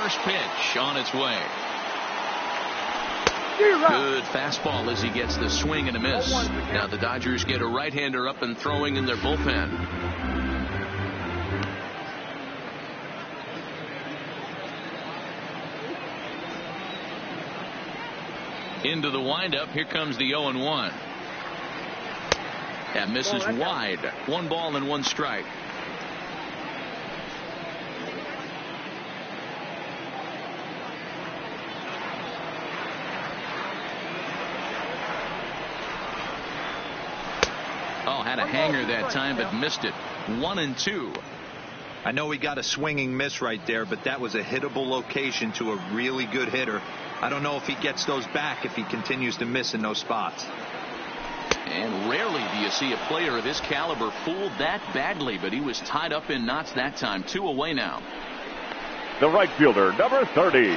First pitch on its way. Good fastball as he gets the swing and a miss. Now the Dodgers get a right-hander up and throwing in their bullpen. Into the windup. Here comes the 0-1. That misses wide. 1 ball and 1 strike. Oh, had a hanger that time, but missed it. 1-2. I know he got a swinging miss right there, but that was a hittable location to a really good hitter. I don't know if he gets those back if he continues to miss in those spots. And rarely do you see a player of his caliber fooled that badly, but he was tied up in knots that time. 2 away now. The right fielder, number 30,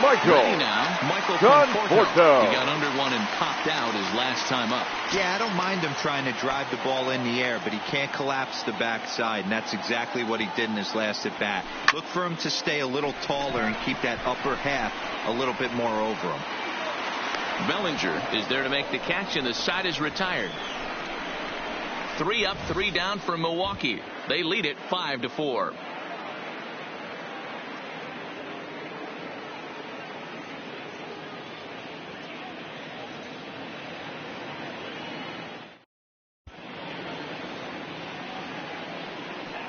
Michael. Ready now, Michael Conforto. He got under one and popped out his last time up. Yeah, I don't mind him trying to drive the ball in the air, but he can't collapse the backside, and that's exactly what he did in his last at bat. Look for him to stay a little taller and keep that upper half a little bit more over him. Bellinger is there to make the catch, and the side is retired. 3 up, 3 down for Milwaukee. They lead it 5-4.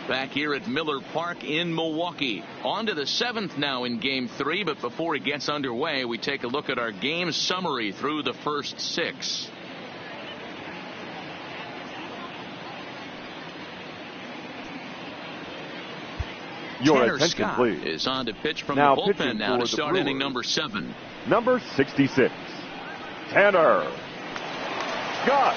Back here at Miller Park in Milwaukee. On to the 7th now in Game 3, but before it gets underway, we take a look at our game summary through the first 6. Your Tanner attention, Scott please. is on to pitch from Now the bullpen now to start Brewers, inning number 7. Number 66, Tanner Scott.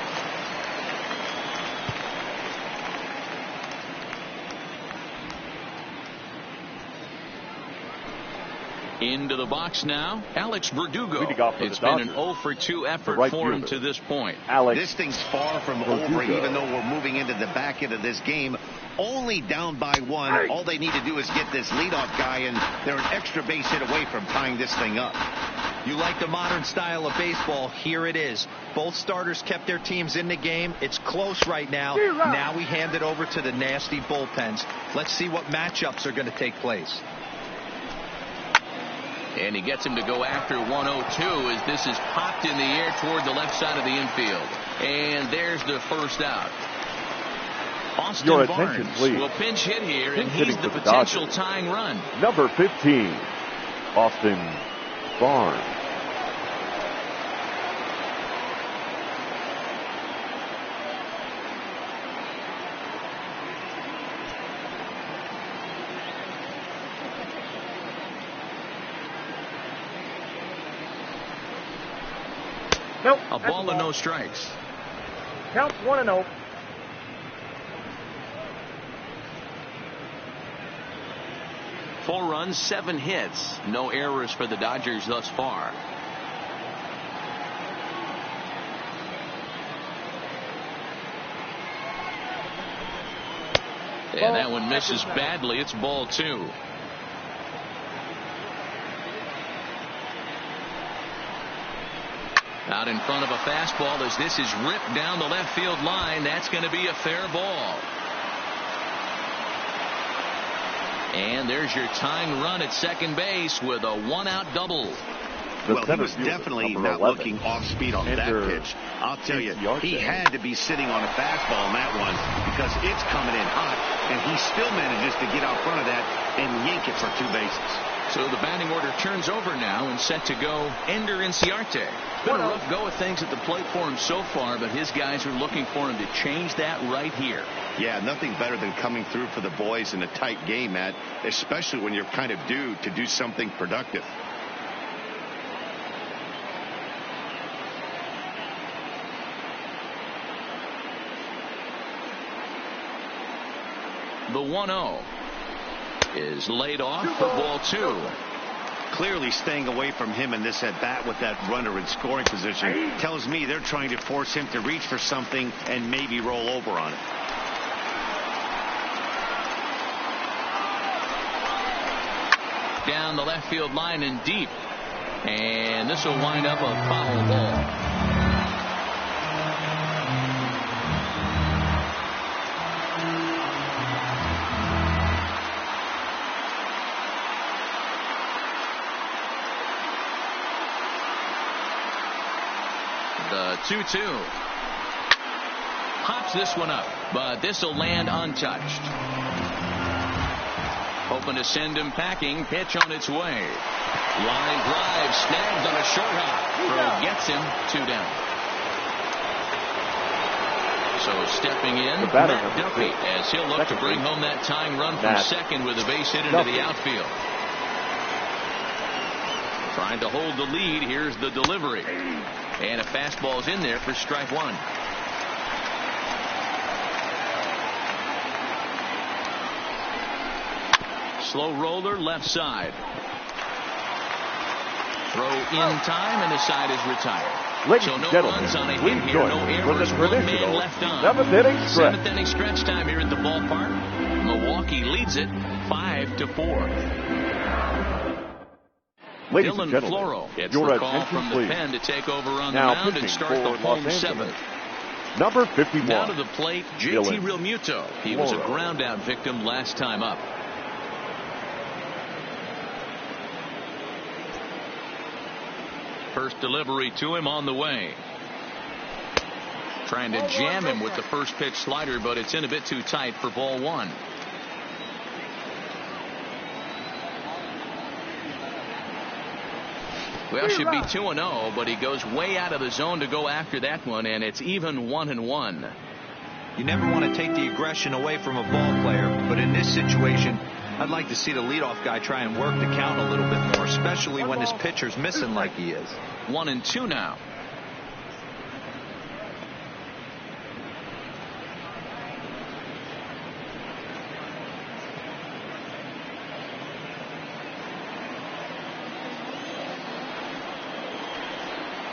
Into the box now, Alex Verdugo. It's been an 0-for-2 effort for him to this point. This thing's far from over, even though we're moving into the back end of this game. Only down by 1. All they need to do is get this leadoff guy, and they're an extra base hit away from tying this thing up. You like the modern style of baseball? Here it is. Both starters kept their teams in the game. It's close right now. Now we hand it over to the nasty bullpens. Let's see what matchups are going to take place. And he gets him to go after 102 as this is popped in the air toward the left side of the infield. And there's the first out. Austin Barnes will pinch hit here, and he's the potential tying run. Number 15, Austin Barnes. Nope. A ball and no strikes. Counts 1-0. Four runs, 7 hits. No errors for the Dodgers thus far. And that one misses badly. It's ball 2. Out in front of a fastball as this is ripped down the left field line. That's going to be a fair ball. And there's your tying run at second base with a 1-out double. Well, he was definitely not looking off speed on that pitch. I'll tell you, he had to be sitting on a fastball on that one because it's coming in hot, and he still manages to get out front of that and yank it for 2 bases. So the batting order turns over now and set to go Ender Inciarte. Been a rough go of things at the plate for him so far, but his guys are looking for him to change that right here. Yeah, nothing better than coming through for the boys in a tight game, Matt, especially when you're kind of due to do something productive. The 1-0 is laid off for ball 2. Clearly staying away from him in this at-bat with that runner in scoring position tells me they're trying to force him to reach for something and maybe roll over on it. Down the left field line and deep. And this will wind up a foul ball. The 2-2. Pops this one up, but this will land untouched. Hoping to send him packing. Pitch on its way. Line drive snagged on a short hop. Throw gets him 2 down. So stepping in, Matt Duffy, as he'll look to bring home that tying run from second with a base hit into the outfield. Trying to hold the lead. Here's the delivery. And a fastball's in there for strike 1. Slow roller left side. Throw in time, and the side is retired. Ladies so no and gentlemen, runs on a please hit here. No errors. the 1 man traditional left on. 7th inning stretch. 7th inning stretch time here at the ballpark. Milwaukee leads it 5-4. Ladies Dylan and gentlemen, Floro gets your the call attention, from the please. pen to take over on Now the mound and start the home 7th. Number 51. Down to the plate, JT Dylan Realmuto. He was a Floro. ground out victim last time up. First delivery to him on the way. Trying to jam him with the first pitch slider, but it's in a bit too tight for ball 1. Well, should be 2-0, but he goes way out of the zone to go after that one, and it's even 1-1. You never want to take the aggression away from a ball player, but in this situation, I'd like to see the leadoff guy try and work the count a little bit more, especially when his pitcher's missing like he is. 1-2 now.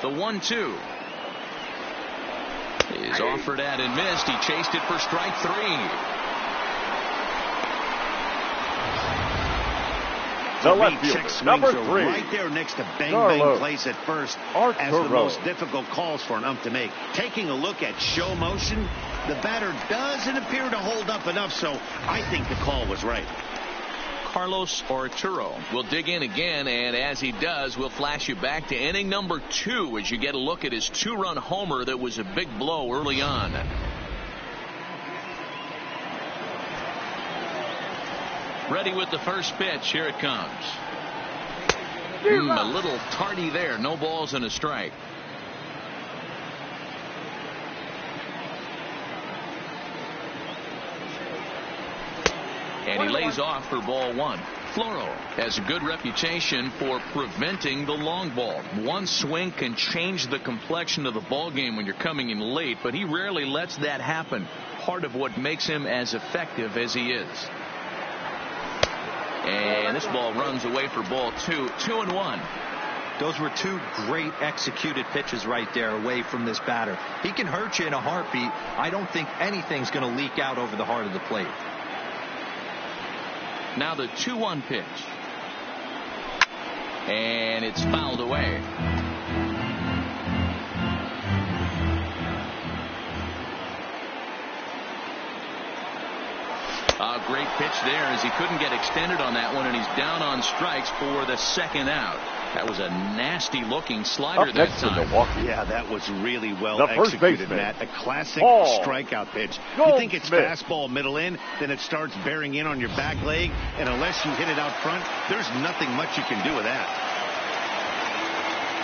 The 1-2 is offered at and missed. He chased it for strike 3. The left fielder, number 3. Right there next to Bang Bang place at first as the most difficult calls for an ump to make. Taking a look at show motion, the batter doesn't appear to hold up enough, so I think the call was right. Carlos Arturo will dig in again, and as he does, we'll flash you back to inning number 2 as you get a look at his 2-run homer that was a big blow early on. Ready with the first pitch. Here it comes. A little tardy there. No balls and a strike. And he lays off for ball 1. Floro has a good reputation for preventing the long ball. One swing can change the complexion of the ball game when you're coming in late, but he rarely lets that happen. Part of what makes him as effective as he is. And this ball runs away for ball 2. 2-1. Those were 2 great executed pitches right there away from this batter. He can hurt you in a heartbeat. I don't think anything's going to leak out over the heart of the plate. Now the 2-1 pitch. And it's fouled away. A great pitch there as he couldn't get extended on that one, and he's down on strikes for the second out. That was a nasty looking slider that time. Yeah, that was really well executed, Matt. A classic strikeout pitch. You think it's fastball middle in, then it starts bearing in on your back leg, and unless you hit it out front, there's nothing much you can do with that.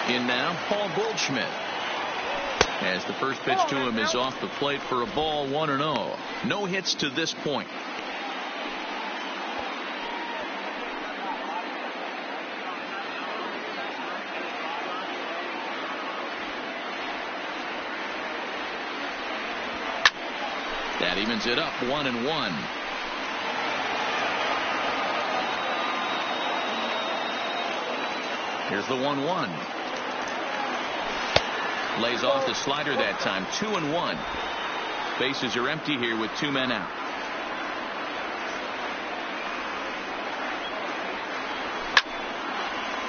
In now, Paul Goldschmidt. As the first pitch to him is off the plate for a ball, 1-0. No hits to this point. That evens it up, 1-1. Here's the 1-1. Lays off the slider that time. 2-1. Bases are empty here with 2 men out.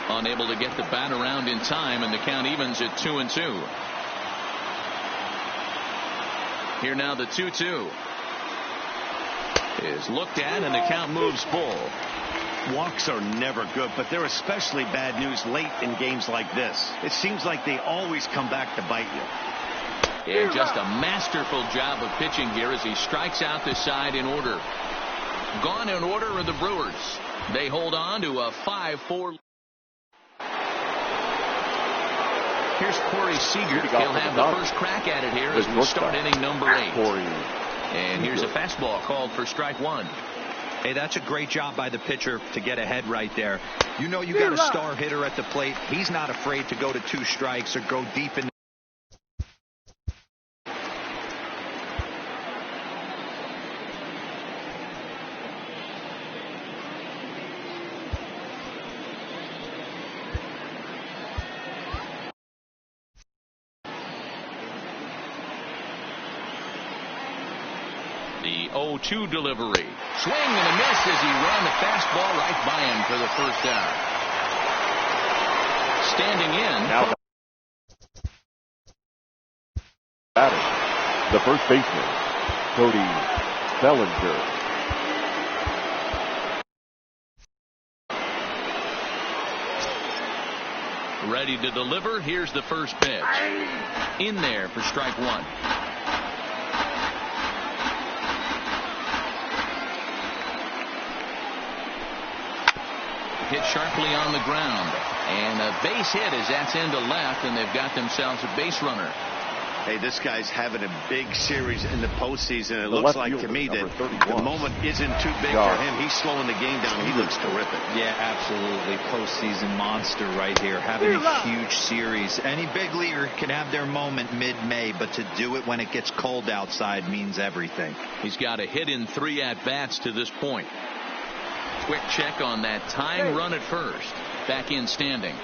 Unable to get the bat around in time, and the count evens at 2-2. Here now the 2-2 is looked at, and the count moves full. Walks are never good, but they're especially bad news late in games like this. It seems like they always come back to bite you. And just a masterful job of pitching here as he strikes out the side in order. Gone in order are the Brewers. They hold on to a 5-4. Here's Corey Seager. He'll have the first crack at it here as we start inning number 8. And here's a fastball called for strike 1. Hey, that's a great job by the pitcher to get ahead right there. You know you got a star hitter at the plate. He's not afraid to go to 2 strikes or go deep in. The 0-2 delivery. Swing and a miss as he ran the fastball right by him for the first out. Standing in. Now the first baseman, Cody Bellinger. Ready to deliver. Here's the first pitch. In there for strike 1. Hit sharply on the ground, and a base hit as that's into left, and they've got themselves a base runner. Hey, this guy's having a big series in the postseason. It looks like to me that the moment isn't too big for him. He's slowing the game down. He looks terrific. Yeah, absolutely. Postseason monster right here, having a huge series. Any big leaguer can have their moment mid-May, but to do it when it gets cold outside means everything. He's got a hit in 3 at-bats to this point. Quick check on that time run at first. Back in standing.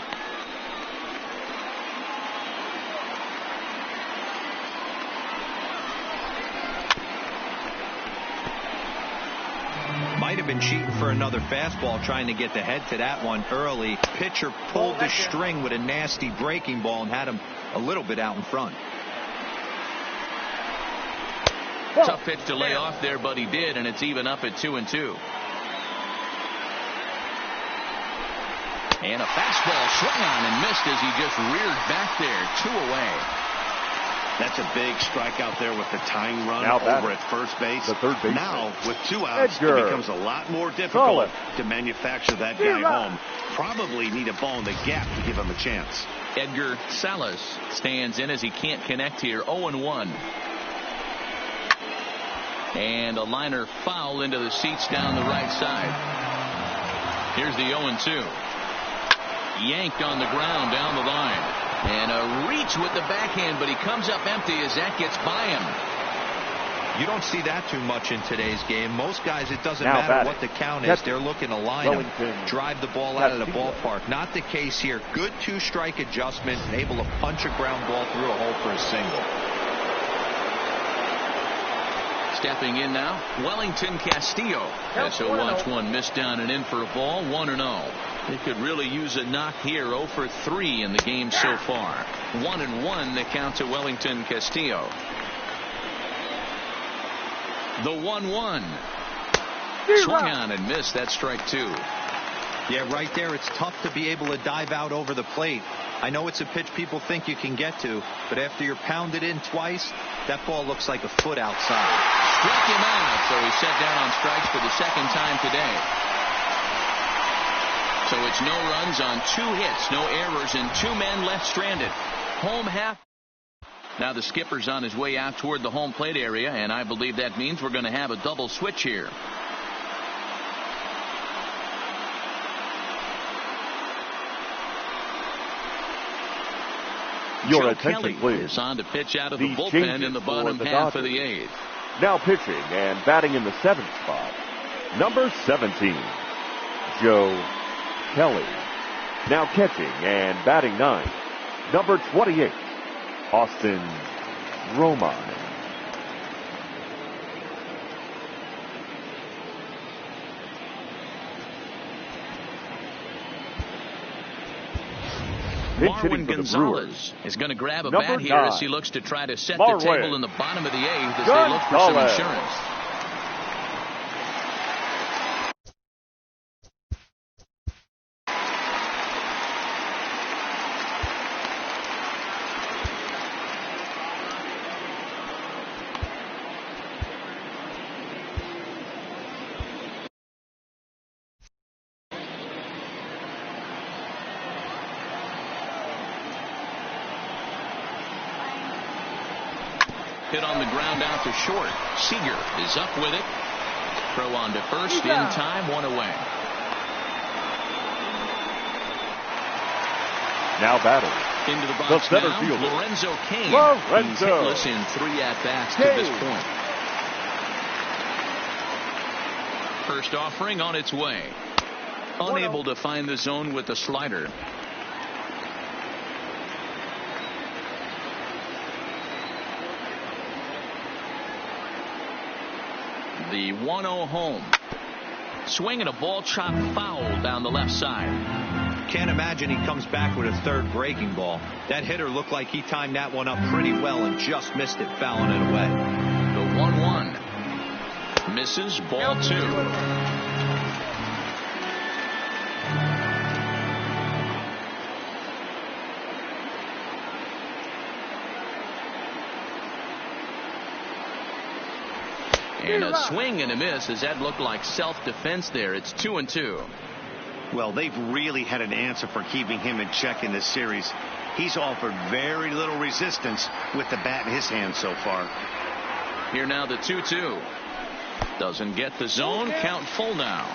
might have been cheating for another fastball, trying to get the head to that one early. Pitcher pulled the string with a nasty breaking ball and had him a little bit out in front. Tough pitch to lay off there, but he did, and it's even up at 2-2. And a fastball swung on and missed as he just reared back there. 2 away. That's a big strikeout there with the tying run now over at first base. The third base. Now, with 2 outs, Edgar. it becomes a lot more difficult to manufacture that guy home. Probably need a ball in the gap to give him a chance. Edgar Salas stands in as he can't connect here. 0-1. And a liner foul into the seats down the right side. Here's the 0-2. Yanked on the ground down the line. And a reach with the backhand, but he comes up empty as that gets by him. You don't see that too much in today's game. Most guys, it doesn't Now matter batting. what the count is. They're looking to line him, drive the ball out of the ballpark. Not the case here. Good 2-strike adjustment, and able to punch a ground ball through a hole for a single. Stepping in now, Wellington Castillo. So watch one missed down and in for a ball. 1-0. They could really use a knock here. 0 for 3 in the game so far. 1-1 the count to Wellington Castillo. The 1-1. Swung on and missed. That's strike 2. Yeah, right there. It's tough to be able to dive out over the plate. I know it's a pitch people think you can get to, but after you're pounded in twice, that ball looks like a foot outside. Struck him out, so he's set down on strikes for the second time today. So it's no runs on 2 hits, no errors, and 2 men left stranded. Home half. Now the skipper's on his way out toward the home plate area, and I believe that means we're going to have a double switch here. Your Joe attention, Kelly please. is on to pitch out of the bullpen changes in the for bottom the half of Dodgers. the 8th. Now pitching and batting in the 7th spot, number 17, Joe Kelly. Now catching and batting 9, number 28, Austin Romine. Marwin Gonzalez is going to grab a Number bat here 9. as he looks to try to set Marwin the table in the bottom of the 8th as they look for some Gonzalez. insurance. Hit on the ground out to short. Seager is up with it. Throw on to first in time, 1 away. Now batting. Into the box center now, fielder. Lorenzo Cain. Lorenzo. He's hitless in 3 at-bats to this point. First offering on its way. Unable to find the zone with the slider. The 1-0 home. Swing and a ball chopped foul down the left side. Can't imagine he comes back with a third breaking ball. That hitter looked like he timed that one up pretty well and just missed it, fouling it away. The 1-1. Misses, ball 2. And a swing and a miss as that looked like self-defense there. It's 2-2. Well, they've really had an answer for keeping him in check in this series. He's offered very little resistance with the bat in his hand so far. Here now the 2-2. Doesn't get the zone. Count full now.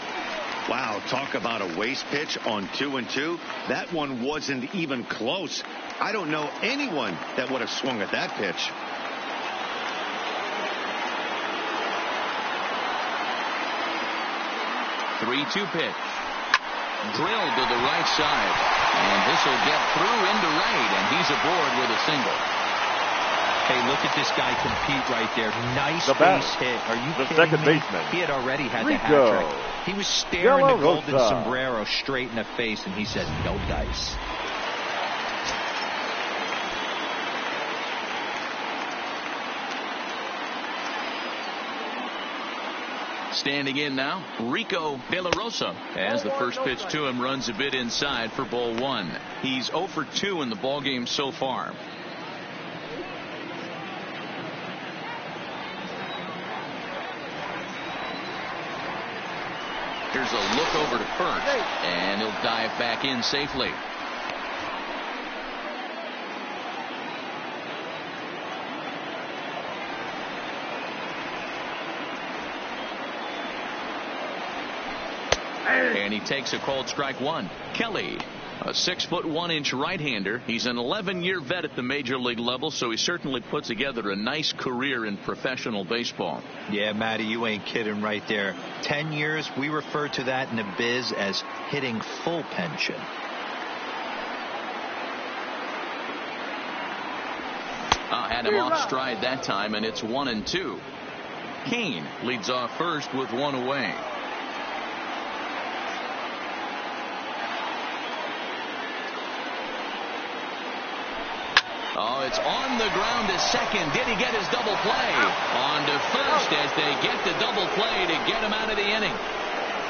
Wow, talk about a waste pitch on 2-2. That one wasn't even close. I don't know anyone that would have swung at that pitch. 3-2 pitch. Drilled to the right side. And this will get through into right, and he's aboard with a single. Hey, look at this guy compete right there. Nice base hit. Are you kidding second me? baseman. He had already had the hat Rico. trick. He was staring De La the golden Rosa. sombrero straight in the face, and he said, no dice. Standing in now, Rico De La Rosa, as the first pitch to him runs a bit inside for ball one. He's 0 for 2 in the ballgame so far. Here's a look over to first, and he'll dive back in safely. And he takes a called strike one. Kelly, a 6'1" right-hander. He's an 11-year vet at the major league level, so he certainly put together a nice career in professional baseball. Yeah, Matty, you ain't kidding right there. 10 years, we refer to that in the biz as hitting full pension. Had him off stride that time, and it's 1-2. Kane leads off first with one away. Oh, it's on the ground to second. Did he get his double play? On to first as they get the double play to get him out of the inning.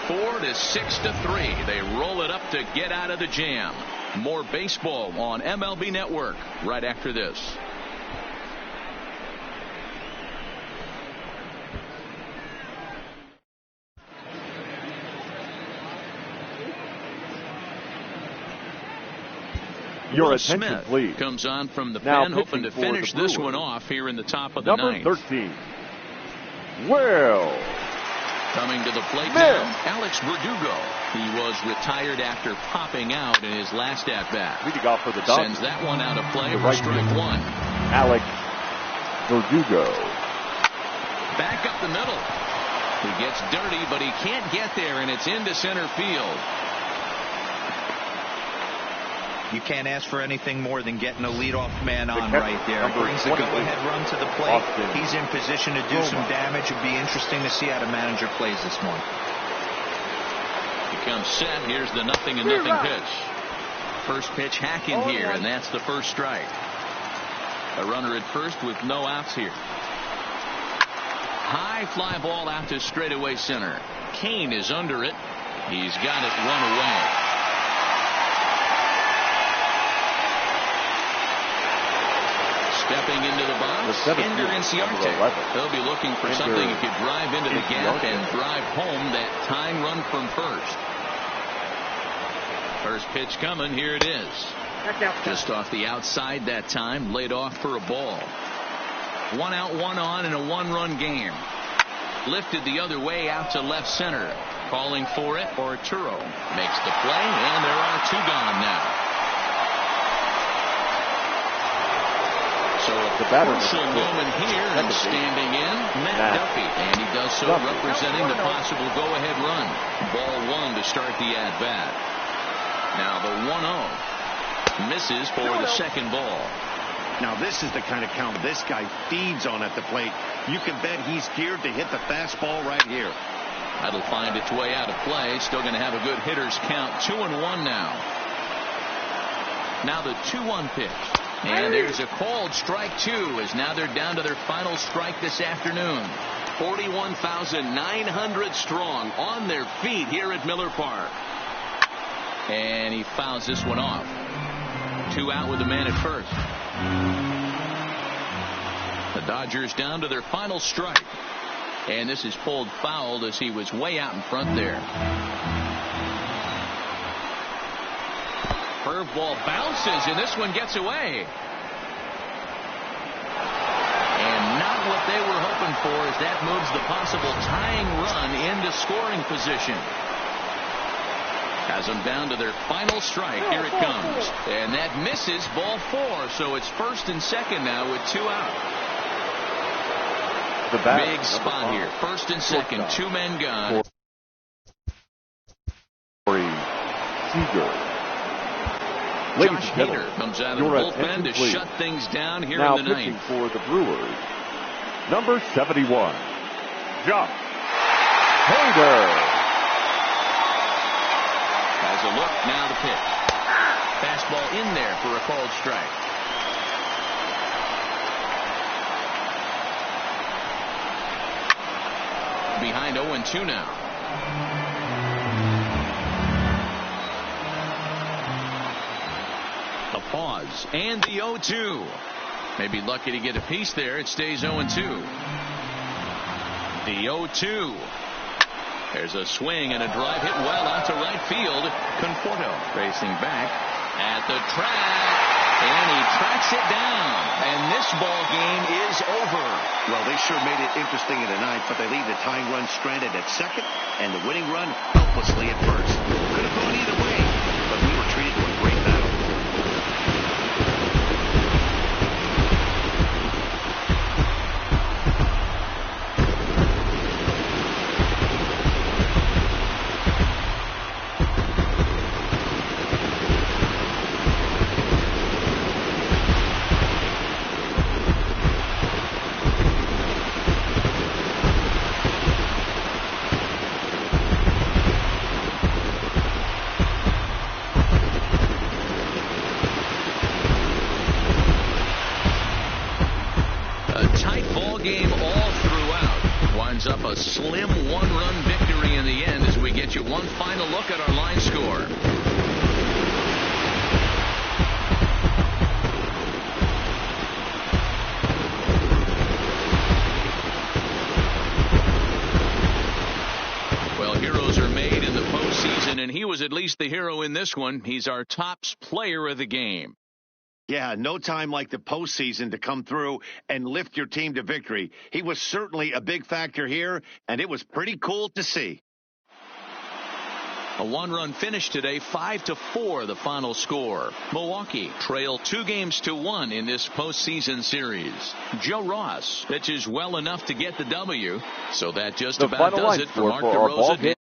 4 to 6 to 3. They roll it up to get out of the jam. More baseball on MLB Network right after this. Your Will attention, Smith please. comes on from the Now pen, hoping to pitching for the finish this Brewers. one off here in the top of the Number ninth. 13. Will Coming to the plate Smith. now, Alex Verdugo. He was retired after popping out in his last at-bat. leading off for the Dodgers. Sends that one out of play The for right strike fielder. one. Alex Verdugo. Back up the middle. He gets dirty, but he can't get there, and it's into center field. You can't ask for anything more than getting a leadoff man on catcher, right there. number Brings the 28, go-ahead run to the plate. Austin He's in position to do some damage. It'd be interesting to see how the manager plays this one. He comes set. Here's the 0-0 pitch. First pitch hacking here, and that's the first strike. A runner at first with no outs here. High fly ball out to straightaway center. Kane is under it. He's got it run away. Stepping into the box, Ender Inciarte. They'll be looking for something that could drive into the gap and drive home that tying run from first. First pitch coming. Here it is. Just off the outside that time. Laid off for a ball. 1 out, 1 on in a 1-run game. Lifted the other way out to left center. Calling for it, Arturo makes the play, and there are 2 gone now. So a crucial moment here, and standing in, Matt Duffy. And he does so representing the possible go-ahead run. Ball 1 to start the at-bat. Now the 1-0. Misses for the second ball. Now this is the kind of count this guy feeds on at the plate. You can bet he's geared to hit the fastball right here. That'll find its way out of play. Still going to have a good hitter's count. 2-1 now. Now the 2-1 pitch. And there's a called strike 2, as now they're down to their final strike this afternoon. 41,900 strong on their feet here at Miller Park. And he fouls this one off. 2 out with the man at first. The Dodgers down to their final strike. And this is pulled foul as he was way out in front there. Curveball bounces, and this one gets away. And not what they were hoping for, as that moves the possible tying run into scoring position. Has them down to their final strike. Here it comes. And that misses, ball 4. So it's first and second now with 2 out. Big spot here. First and second. 2 men gone. Ladies Josh and gentlemen, Hader comes out of the your bullpen attention, to please. shut things down here Now in the pitching ninth. for the Brewers, number 71, Josh Hader. Has a look, now the pitch. Fastball in there for a called strike. Behind 0-2 now. A pause and the 0-2. Maybe lucky to get a piece there. It stays 0-2. The 0-2. There's a swing and a drive hit well out to right field. Conforto racing back at the track, and he tracks it down. And this ball game is over. Well, they sure made it interesting in the ninth, but they leave the tying run stranded at second and the winning run helplessly at first. Could have gone either way, but we were treated to a great battle. Game all throughout. Winds up a slim one-run victory in the end as we get you one final look at our line score. Well, heroes are made in the postseason, and he was at least the hero in this one. He's our top player of the game. Yeah, no time like the postseason to come through and lift your team to victory. He was certainly a big factor here, and it was pretty cool to see. A one-run finish today, 5-4 the final score. Milwaukee trail 2-1 in this postseason series. Joe Ross pitches well enough to get the W, so that just The about final does line it for score Mark for our ball DeRosa. game.